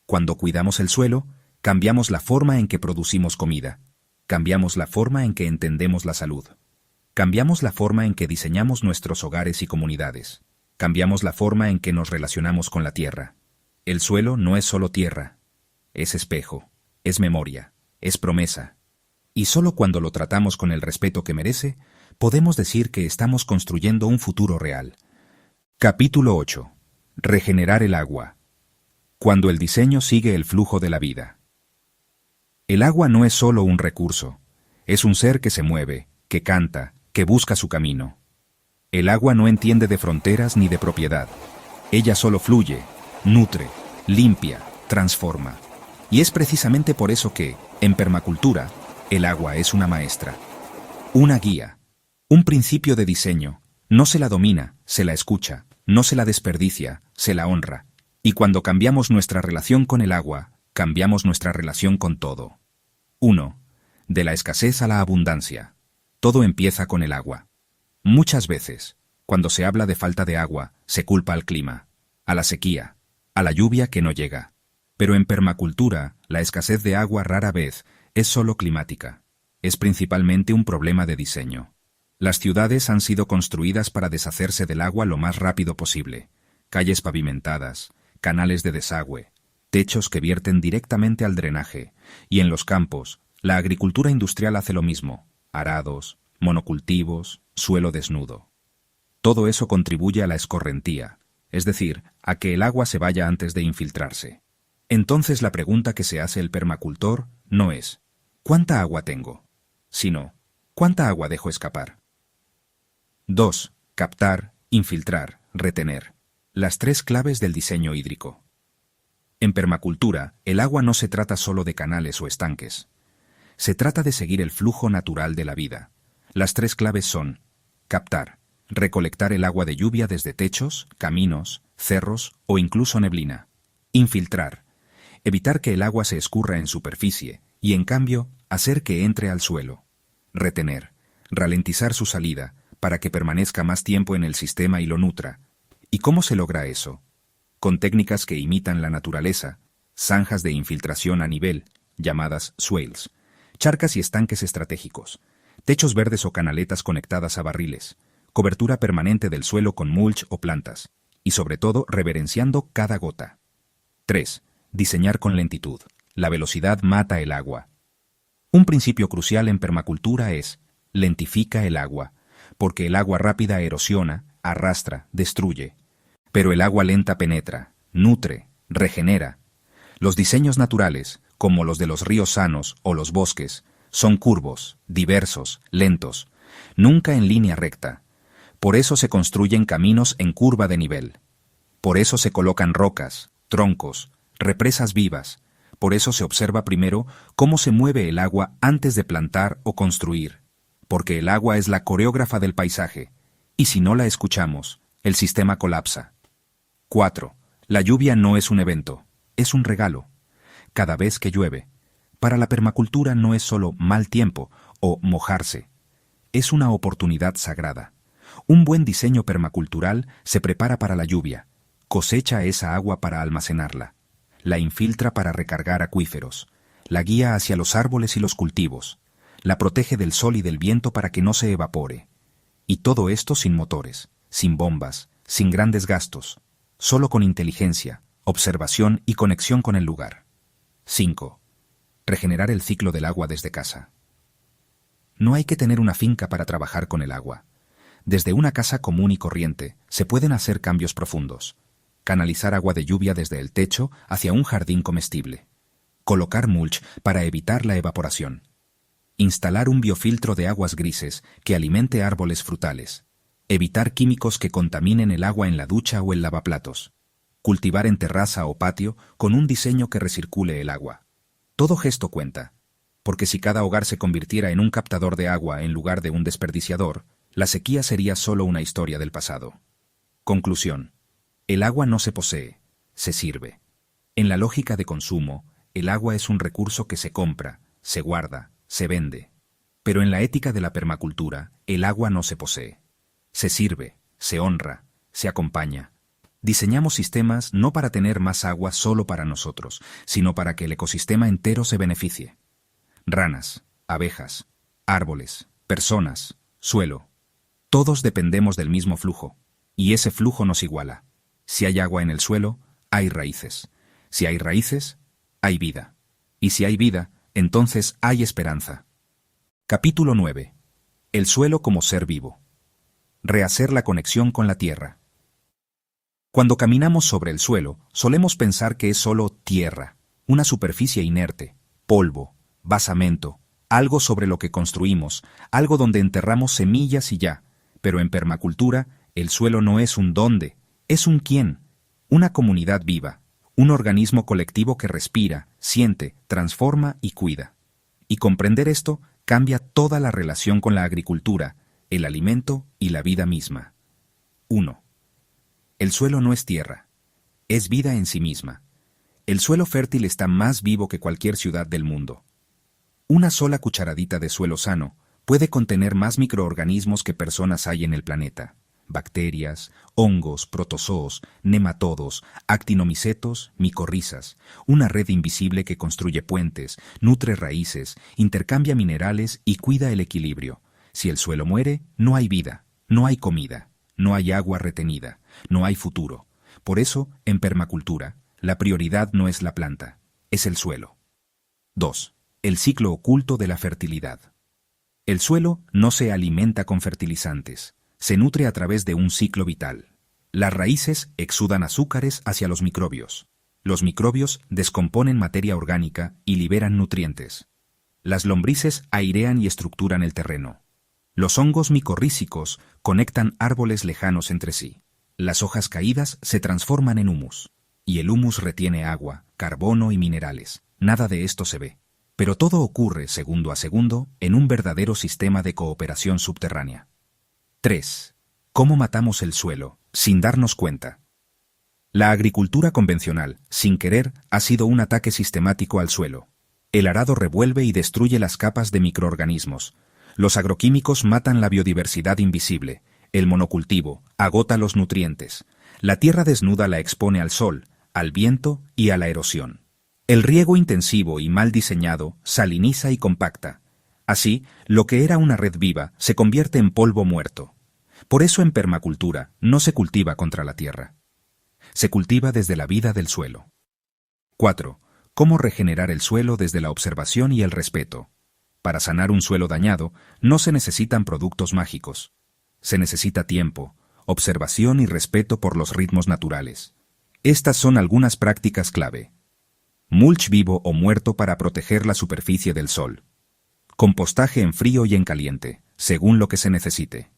Cuando cuidamos el suelo, cambiamos la forma en que producimos comida, cambiamos la forma en que entendemos la salud, cambiamos la forma en que diseñamos nuestros hogares y comunidades, cambiamos la forma en que nos relacionamos con la tierra. El suelo no es solo tierra, es espejo, es memoria, es promesa. Y solo cuando lo tratamos con el respeto que merece, podemos decir que estamos construyendo un futuro real. Capítulo 8. Regenerar el agua. Cuando el diseño sigue el flujo de la vida. El agua no es solo un recurso, es un ser que se mueve, que canta, que busca su camino. El agua no entiende de fronteras ni de propiedad. Ella solo fluye, nutre, limpia, transforma. Y es precisamente por eso que, en permacultura, el agua es una maestra, una guía, un principio de diseño. No se la domina, se la escucha, no se la desperdicia, se la honra. Y cuando cambiamos nuestra relación con el agua, cambiamos nuestra relación con todo. 1. De la escasez a la abundancia. Todo empieza con el agua. Muchas veces, cuando se habla de falta de agua, se culpa al clima, a la sequía, a la lluvia que no llega. Pero en permacultura, la escasez de agua rara vez es solo climática. Es principalmente un problema de diseño. Las ciudades han sido construidas para deshacerse del agua lo más rápido posible. Calles pavimentadas, canales de desagüe, techos que vierten directamente al drenaje. Y en los campos, la agricultura industrial hace lo mismo. Arados, monocultivos, suelo desnudo. Todo eso contribuye a la escorrentía, es decir, a que el agua se vaya antes de infiltrarse. Entonces la pregunta que se hace el permacultor no es ¿cuánta agua tengo?, sino ¿cuánta agua dejo escapar? 2. Captar, infiltrar, retener. Las 3 claves del diseño hídrico. En permacultura, el agua no se trata solo de canales o estanques. Se trata de seguir el flujo natural de la vida. Las 3 claves son captar, recolectar el agua de lluvia desde techos, caminos, cerros o incluso neblina. Infiltrar, evitar que el agua se escurra en superficie y, en cambio, hacer que entre al suelo. Retener, ralentizar su salida para que permanezca más tiempo en el sistema y lo nutra. ¿Y cómo se logra eso? Con técnicas que imitan la naturaleza, zanjas de infiltración a nivel, llamadas swales, charcas y estanques estratégicos, techos verdes o canaletas conectadas a barriles, cobertura permanente del suelo con mulch o plantas, y sobre todo reverenciando cada gota. 3. Diseñar con lentitud. La velocidad mata el agua. Un principio crucial en permacultura es lentifica el agua, porque el agua rápida erosiona, arrastra, destruye. Pero el agua lenta penetra, nutre, regenera. Los diseños naturales, como los de los ríos sanos o los bosques, son curvos, diversos, lentos, nunca en línea recta. Por eso se construyen caminos en curva de nivel. Por eso se colocan rocas, troncos, represas vivas. Por eso se observa primero cómo se mueve el agua antes de plantar o construir. Porque el agua es la coreógrafa del paisaje, y si no la escuchamos, el sistema colapsa. 4. La lluvia no es un evento, es un regalo. Cada vez que llueve, para la permacultura no es solo mal tiempo o mojarse, es una oportunidad sagrada. Un buen diseño permacultural se prepara para la lluvia, cosecha esa agua para almacenarla, la infiltra para recargar acuíferos, la guía hacia los árboles y los cultivos, la protege del sol y del viento para que no se evapore. Y todo esto sin motores, sin bombas, sin grandes gastos, solo con inteligencia, observación y conexión con el lugar. 5. Regenerar el ciclo del agua desde casa. No hay que tener una finca para trabajar con el agua. Desde una casa común y corriente se pueden hacer cambios profundos. Canalizar agua de lluvia desde el techo hacia un jardín comestible. Colocar mulch para evitar la evaporación. Instalar un biofiltro de aguas grises que alimente árboles frutales. Evitar químicos que contaminen el agua en la ducha o el lavaplatos. Cultivar en terraza o patio con un diseño que recircule el agua. Todo gesto cuenta, porque si cada hogar se convirtiera en un captador de agua en lugar de un desperdiciador, la sequía sería solo una historia del pasado. Conclusión. El agua no se posee, se sirve. En la lógica de consumo, el agua es un recurso que se compra, se guarda, se vende. Pero en la ética de la permacultura, el agua no se posee. Se sirve, se honra, se acompaña. Diseñamos sistemas no para tener más agua solo para nosotros, sino para que el ecosistema entero se beneficie. Ranas, abejas, árboles, personas, suelo. Todos dependemos del mismo flujo, y ese flujo nos iguala. Si hay agua en el suelo, hay raíces. Si hay raíces, hay vida. Y si hay vida, entonces hay esperanza. Capítulo 9. El suelo como ser vivo. Rehacer la conexión con la tierra. Cuando caminamos sobre el suelo, solemos pensar que es solo tierra, una superficie inerte, polvo, basamento, algo sobre lo que construimos, algo donde enterramos semillas y ya. Pero en permacultura, el suelo no es un dónde, es un quién, una comunidad viva, un organismo colectivo que respira, siente, transforma y cuida. Y comprender esto cambia toda la relación con la agricultura, el alimento y la vida misma. 1. El suelo no es tierra, es vida en sí misma. El suelo fértil está más vivo que cualquier ciudad del mundo. Una sola cucharadita de suelo sano puede contener más microorganismos que personas hay en el planeta. Bacterias, hongos, protozoos, nematodos, actinomicetos, micorrizas, una red invisible que construye puentes, nutre raíces, intercambia minerales y cuida el equilibrio. Si el suelo muere, no hay vida, no hay comida, no hay agua retenida, no hay futuro. Por eso, en permacultura, la prioridad no es la planta, es el suelo. 2. El ciclo oculto de la fertilidad. El suelo no se alimenta con fertilizantes, se nutre a través de un ciclo vital. Las raíces exudan azúcares hacia los microbios. Los microbios descomponen materia orgánica y liberan nutrientes. Las lombrices airean y estructuran el terreno. Los hongos micorrízicos conectan árboles lejanos entre sí. Las hojas caídas se transforman en humus. Y el humus retiene agua, carbono y minerales. Nada de esto se ve. Pero todo ocurre, segundo a segundo, en un verdadero sistema de cooperación subterránea. 3. ¿Cómo matamos el suelo, sin darnos cuenta? La agricultura convencional, sin querer, ha sido un ataque sistemático al suelo. El arado revuelve y destruye las capas de microorganismos. Los agroquímicos matan la biodiversidad invisible. El monocultivo agota los nutrientes. La tierra desnuda la expone al sol, al viento y a la erosión. El riego intensivo y mal diseñado saliniza y compacta. Así, lo que era una red viva se convierte en polvo muerto. Por eso en permacultura no se cultiva contra la tierra. Se cultiva desde la vida del suelo. 4. ¿Cómo regenerar el suelo desde la observación y el respeto? Para sanar un suelo dañado, no se necesitan productos mágicos. Se necesita tiempo, observación y respeto por los ritmos naturales. Estas son algunas prácticas clave. Mulch vivo o muerto para proteger la superficie del sol. Compostaje en frío y en caliente, según lo que se necesite.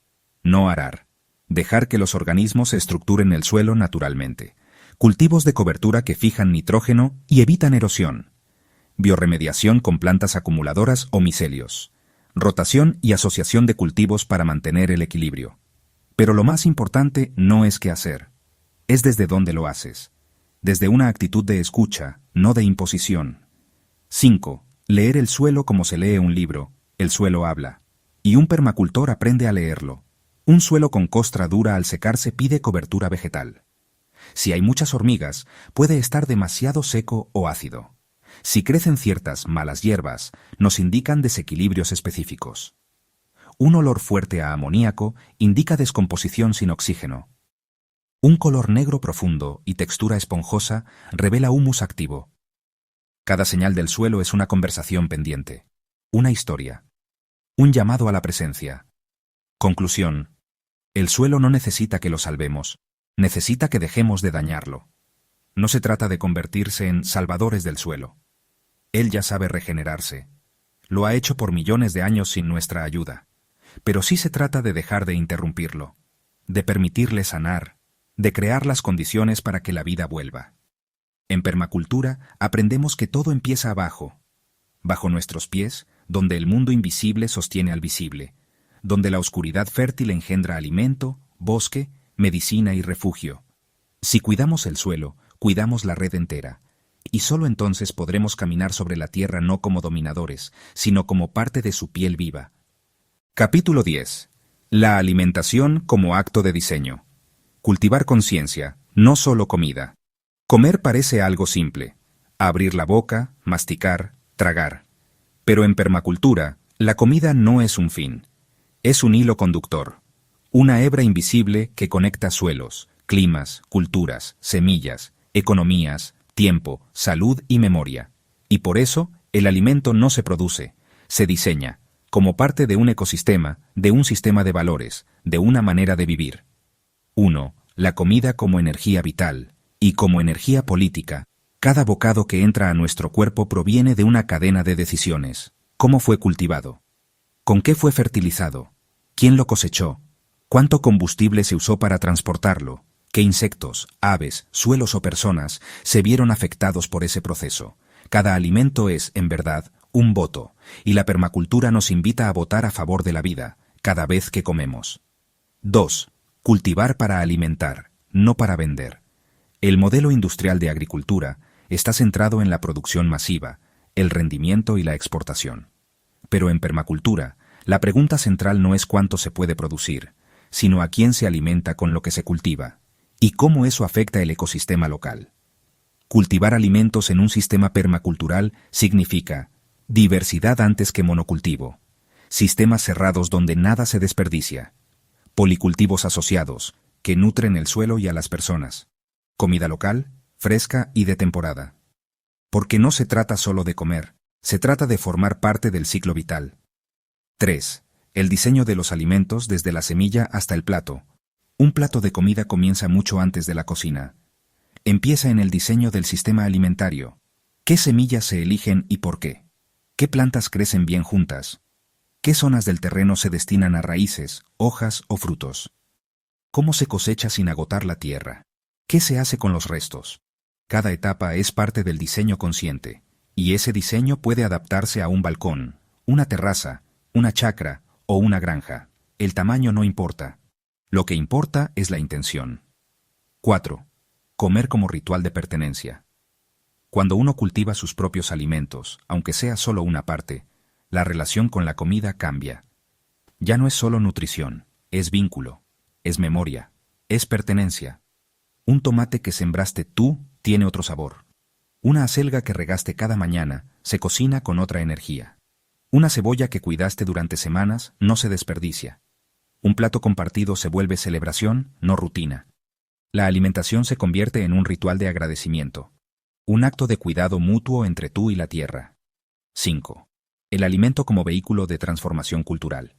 No arar. Dejar que los organismos estructuren el suelo naturalmente. Cultivos de cobertura que fijan nitrógeno y evitan erosión. Biorremediación con plantas acumuladoras o micelios. Rotación y asociación de cultivos para mantener el equilibrio. Pero lo más importante no es qué hacer, es desde dónde lo haces. Desde una actitud de escucha, no de imposición. 5. Leer el suelo como se lee un libro. El suelo habla. Y un permacultor aprende a leerlo. Un suelo con costra dura al secarse pide cobertura vegetal. Si hay muchas hormigas, puede estar demasiado seco o ácido. Si crecen ciertas malas hierbas, nos indican desequilibrios específicos. Un olor fuerte a amoníaco indica descomposición sin oxígeno. Un color negro profundo y textura esponjosa revela humus activo. Cada señal del suelo es una conversación pendiente, una historia, un llamado a la presencia. Conclusión. El suelo no necesita que lo salvemos, necesita que dejemos de dañarlo. No se trata de convertirse en salvadores del suelo. Él ya sabe regenerarse. Lo ha hecho por millones de años sin nuestra ayuda. Pero sí se trata de dejar de interrumpirlo, de permitirle sanar, de crear las condiciones para que la vida vuelva. En permacultura aprendemos que todo empieza abajo, bajo nuestros pies, donde el mundo invisible sostiene al visible, donde la oscuridad fértil engendra alimento, bosque, medicina y refugio. Si cuidamos el suelo, cuidamos la red entera, y solo entonces podremos caminar sobre la tierra no como dominadores, sino como parte de su piel viva. Capítulo 10. La alimentación como acto de diseño. Cultivar conciencia, no solo comida. Comer parece algo simple. Abrir la boca, masticar, tragar. Pero en permacultura, la comida no es un fin. Es un hilo conductor. Una hebra invisible que conecta suelos, climas, culturas, semillas, economías, tiempo, salud y memoria. Y por eso, el alimento no se produce, se diseña, como parte de un ecosistema, de un sistema de valores, de una manera de vivir. 1. La comida como energía vital, y como energía política. Cada bocado que entra a nuestro cuerpo proviene de una cadena de decisiones. ¿Cómo fue cultivado? ¿Con qué fue fertilizado? ¿Quién lo cosechó? ¿Cuánto combustible se usó para transportarlo? ¿Qué insectos, aves, suelos o personas se vieron afectados por ese proceso? Cada alimento es, en verdad, un voto, y la permacultura nos invita a votar a favor de la vida, cada vez que comemos. 2. Cultivar para alimentar, no para vender. El modelo industrial de agricultura está centrado en la producción masiva, el rendimiento y la exportación. Pero en permacultura, la pregunta central no es cuánto se puede producir, sino a quién se alimenta con lo que se cultiva, y cómo eso afecta el ecosistema local. Cultivar alimentos en un sistema permacultural significa diversidad antes que monocultivo, sistemas cerrados donde nada se desperdicia, policultivos asociados, que nutren el suelo y a las personas, comida local, fresca y de temporada. Porque no se trata solo de comer, se trata de formar parte del ciclo vital. 3. El diseño de los alimentos desde la semilla hasta el plato. Un plato de comida comienza mucho antes de la cocina. Empieza en el diseño del sistema alimentario. ¿Qué semillas se eligen y por qué? ¿Qué plantas crecen bien juntas? ¿Qué zonas del terreno se destinan a raíces, hojas o frutos? ¿Cómo se cosecha sin agotar la tierra? ¿Qué se hace con los restos? Cada etapa es parte del diseño consciente, y ese diseño puede adaptarse a un balcón, una terraza, una chacra o una granja. El tamaño no importa. Lo que importa es la intención. 4. Comer como ritual de pertenencia. Cuando uno cultiva sus propios alimentos, aunque sea solo una parte, la relación con la comida cambia. Ya no es solo nutrición, es vínculo, es memoria, es pertenencia. Un tomate que sembraste tú tiene otro sabor. Una acelga que regaste cada mañana se cocina con otra energía. Una cebolla que cuidaste durante semanas no se desperdicia. Un plato compartido se vuelve celebración, no rutina. La alimentación se convierte en un ritual de agradecimiento, un acto de cuidado mutuo entre tú y la tierra. 5. El alimento como vehículo de transformación cultural.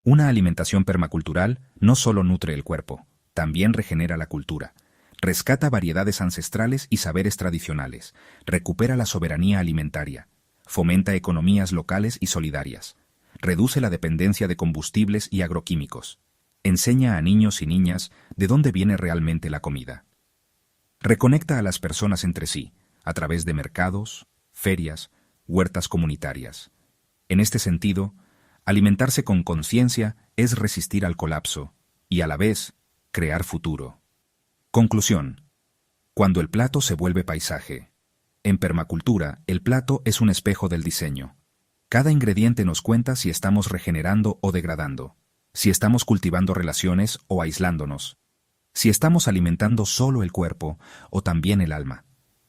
Una alimentación permacultural no solo nutre el cuerpo, también regenera la cultura. Rescata variedades ancestrales y saberes tradicionales, recupera la soberanía alimentaria, fomenta economías locales y solidarias, reduce la dependencia de combustibles y agroquímicos, enseña a niños y niñas de dónde viene realmente la comida. Reconecta a las personas entre sí, a través de mercados, ferias, huertas comunitarias. En este sentido, alimentarse con conciencia es resistir al colapso y, a la vez, crear futuro. Conclusión. Cuando el plato se vuelve paisaje. En permacultura, el plato es un espejo del diseño. Cada ingrediente nos cuenta si estamos regenerando o degradando, si estamos cultivando relaciones o aislándonos, si estamos alimentando solo el cuerpo o también el alma.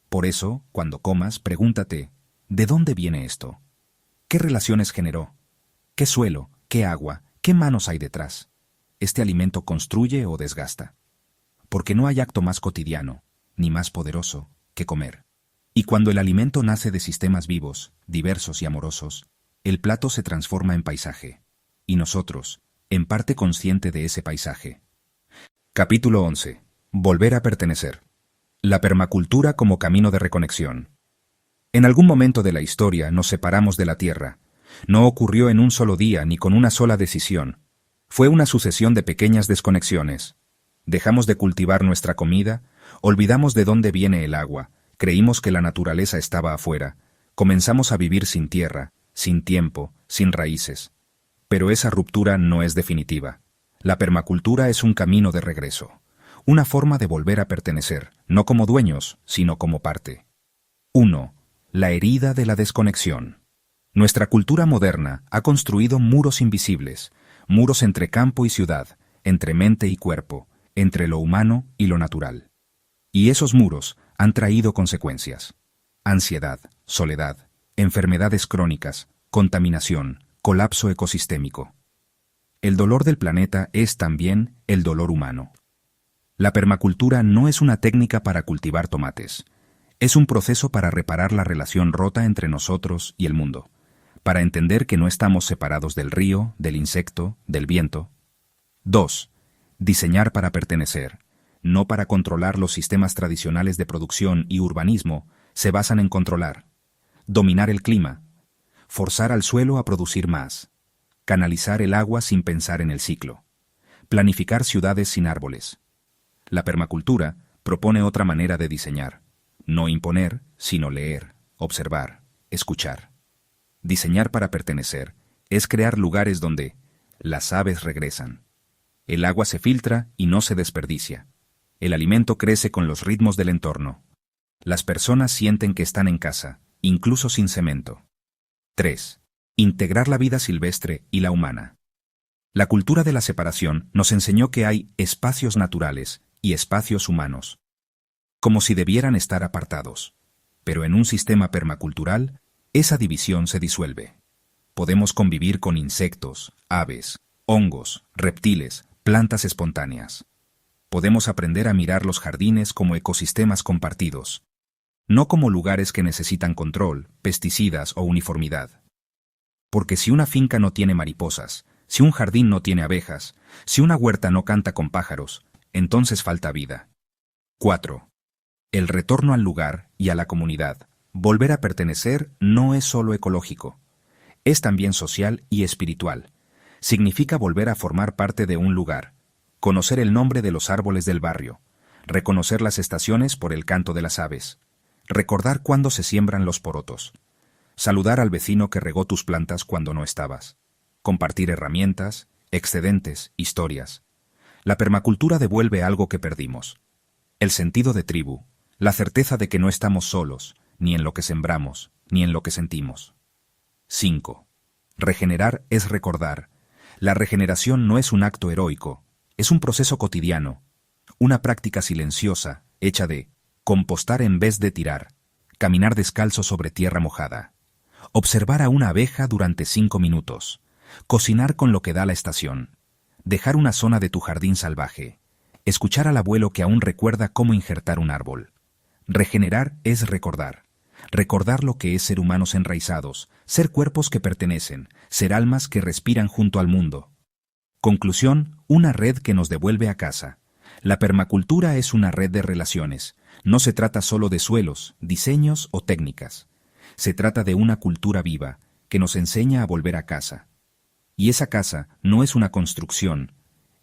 Por eso, cuando comas, pregúntate, ¿de dónde viene esto? ¿Qué relaciones generó? ¿Qué suelo? ¿Qué agua? ¿Qué manos hay detrás? ¿Este alimento construye o desgasta? Porque no hay acto más cotidiano, ni más poderoso, que comer. Y cuando el alimento nace de sistemas vivos, diversos y amorosos, el plato se transforma en paisaje, y nosotros, en parte consciente de ese paisaje. Capítulo 11. Volver a pertenecer. La permacultura como camino de reconexión. En algún momento de la historia nos separamos de la Tierra. No ocurrió en un solo día ni con una sola decisión. Fue una sucesión de pequeñas desconexiones. Dejamos de cultivar nuestra comida, olvidamos de dónde viene el agua, creímos que la naturaleza estaba afuera, comenzamos a vivir sin tierra, sin tiempo, sin raíces. Pero esa ruptura no es definitiva. La permacultura es un camino de regreso, una forma de volver a pertenecer, no como dueños, sino como parte. 1. La herida de la desconexión. Nuestra cultura moderna ha construido muros invisibles, muros entre campo y ciudad, entre mente y cuerpo, entre lo humano y lo natural. Y esos muros han traído consecuencias. Ansiedad, soledad, enfermedades crónicas, contaminación, colapso ecosistémico. El dolor del planeta es también el dolor humano. La permacultura no es una técnica para cultivar tomates. Es un proceso para reparar la relación rota entre nosotros y el mundo, para entender que no estamos separados del río, del insecto, del viento. 2. Diseñar para pertenecer, no para controlar. Los sistemas tradicionales de producción y urbanismo se basan en controlar, dominar el clima, forzar al suelo a producir más, canalizar el agua sin pensar en el ciclo, planificar ciudades sin árboles. La permacultura propone otra manera de diseñar, no imponer, sino leer, observar, escuchar. Diseñar para pertenecer es crear lugares donde las aves regresan, el agua se filtra y no se desperdicia, el alimento crece con los ritmos del entorno, las personas sienten que están en casa, incluso sin cemento. 3. Integrar la vida silvestre y la humana. La cultura de la separación nos enseñó que hay espacios naturales y espacios humanos, como si debieran estar apartados. Pero en un sistema permacultural, esa división se disuelve. Podemos convivir con insectos, aves, hongos, reptiles, plantas espontáneas. Podemos aprender a mirar los jardines como ecosistemas compartidos, no como lugares que necesitan control, pesticidas o uniformidad. Porque si una finca no tiene mariposas, si un jardín no tiene abejas, si una huerta no canta con pájaros, entonces falta vida. 4. El retorno al lugar y a la comunidad. Volver a pertenecer no es solo ecológico, es también social y espiritual. Significa volver a formar parte de un lugar, conocer el nombre de los árboles del barrio, reconocer las estaciones por el canto de las aves, recordar cuándo se siembran los porotos, saludar al vecino que regó tus plantas cuando no estabas, compartir herramientas, excedentes, historias. La permacultura devuelve algo que perdimos: el sentido de tribu, la certeza de que no estamos solos, ni en lo que sembramos, ni en lo que sentimos. 5. Regenerar es recordar. La regeneración no es un acto heroico, es un proceso cotidiano, una práctica silenciosa, hecha de compostar en vez de tirar, caminar descalzo sobre tierra mojada, observar a una abeja durante 5 minutos, cocinar con lo que da la estación, dejar una zona de tu jardín salvaje, escuchar al abuelo que aún recuerda cómo injertar un árbol. Regenerar es recordar. Recordar lo que es ser humanos enraizados, ser cuerpos que pertenecen, ser almas que respiran junto al mundo. Conclusión: una red que nos devuelve a casa. La permacultura es una red de relaciones. No se trata solo de suelos, diseños o técnicas. Se trata de una cultura viva que nos enseña a volver a casa. Y esa casa no es una construcción,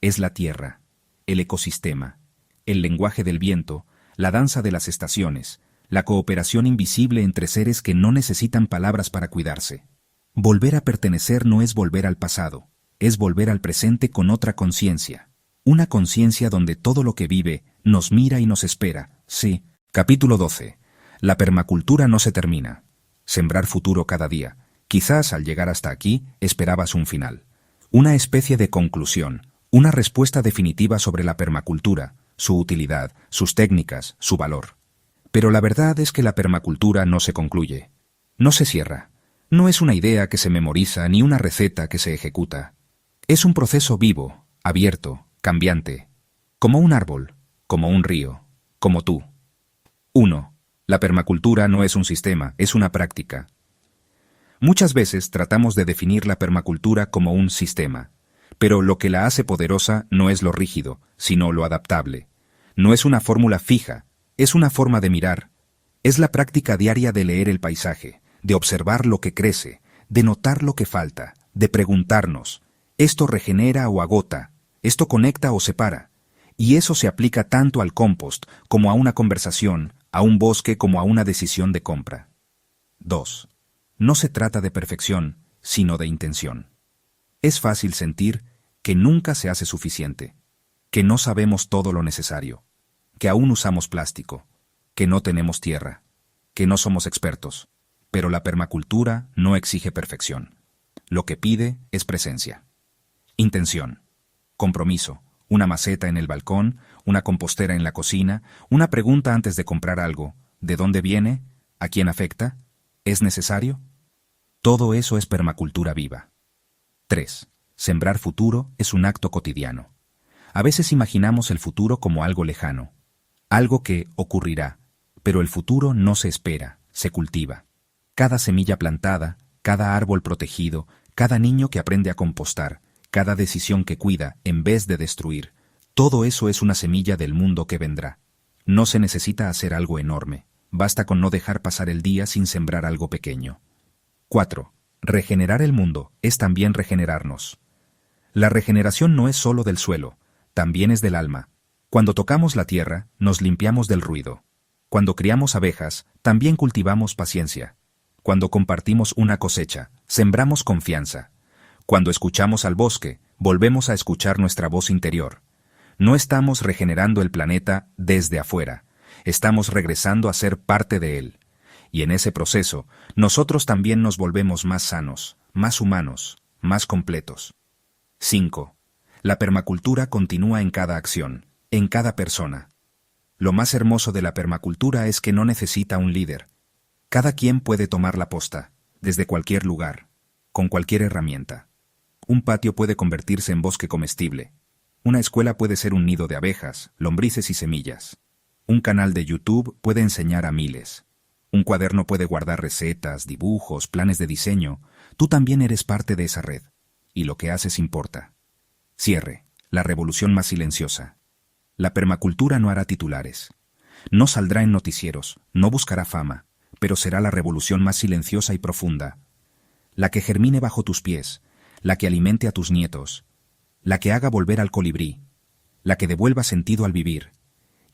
es la tierra, el ecosistema, el lenguaje del viento, la danza de las estaciones, la cooperación invisible entre seres que no necesitan palabras para cuidarse. Volver a pertenecer no es volver al pasado, es volver al presente con otra conciencia. Una conciencia donde todo lo que vive nos mira y nos espera. Sí. Capítulo 12. La permacultura no se termina. Sembrar futuro cada día. Quizás al llegar hasta aquí esperabas un final. Una especie de conclusión, una respuesta definitiva sobre la permacultura, su utilidad, sus técnicas, su valor. Pero la verdad es que la permacultura no se concluye, no se cierra, no es una idea que se memoriza ni una receta que se ejecuta. Es un proceso vivo, abierto, cambiante, como un árbol, como un río, como tú. 1. La permacultura no es un sistema, es una práctica. Muchas veces tratamos de definir la permacultura como un sistema, pero lo que la hace poderosa no es lo rígido, sino lo adaptable. No es una fórmula fija, es una forma de mirar. Es la práctica diaria de leer el paisaje, de observar lo que crece, de notar lo que falta, de preguntarnos, ¿esto regenera o agota? ¿Esto conecta o separa? Y eso se aplica tanto al compost como a una conversación, a un bosque como a una decisión de compra. 2. No se trata de perfección, sino de intención. Es fácil sentir que nunca se hace suficiente, que no sabemos todo lo necesario, que aún usamos plástico, que no tenemos tierra, que no somos expertos. Pero la permacultura no exige perfección. Lo que pide es presencia. Intención. Compromiso. Una maceta en el balcón, una compostera en la cocina, una pregunta antes de comprar algo. ¿De dónde viene? ¿A quién afecta? ¿Es necesario? Todo eso es permacultura viva. 3. Sembrar futuro es un acto cotidiano. A veces imaginamos el futuro como algo lejano, algo que ocurrirá, pero el futuro no se espera, se cultiva. Cada semilla plantada, cada árbol protegido, cada niño que aprende a compostar, cada decisión que cuida en vez de destruir, todo eso es una semilla del mundo que vendrá. No se necesita hacer algo enorme, basta con no dejar pasar el día sin sembrar algo pequeño. 4. Regenerar el mundo es también regenerarnos. La regeneración no es solo del suelo, también es del alma. Cuando tocamos la tierra, nos limpiamos del ruido. Cuando criamos abejas, también cultivamos paciencia. Cuando compartimos una cosecha, sembramos confianza. Cuando escuchamos al bosque, volvemos a escuchar nuestra voz interior. No estamos regenerando el planeta desde afuera, estamos regresando a ser parte de él. Y en ese proceso, nosotros también nos volvemos más sanos, más humanos, más completos. 5. La permacultura continúa en cada acción, en cada persona. Lo más hermoso de la permacultura es que no necesita un líder. Cada quien puede tomar la posta, desde cualquier lugar, con cualquier herramienta. Un patio puede convertirse en bosque comestible. Una escuela puede ser un nido de abejas, lombrices y semillas. Un canal de YouTube puede enseñar a miles. Un cuaderno puede guardar recetas, dibujos, planes de diseño. Tú también eres parte de esa red. Y lo que haces importa. Cierre. La revolución más silenciosa. La permacultura no hará titulares. No saldrá en noticieros, no buscará fama, pero será la revolución más silenciosa y profunda. La que germine bajo tus pies, la que alimente a tus nietos, la que haga volver al colibrí, la que devuelva sentido al vivir.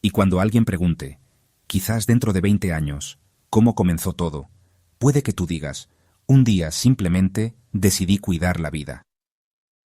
Y cuando alguien pregunte, quizás dentro de 20 años, ¿cómo comenzó todo?, puede que tú digas, un día simplemente decidí cuidar la vida.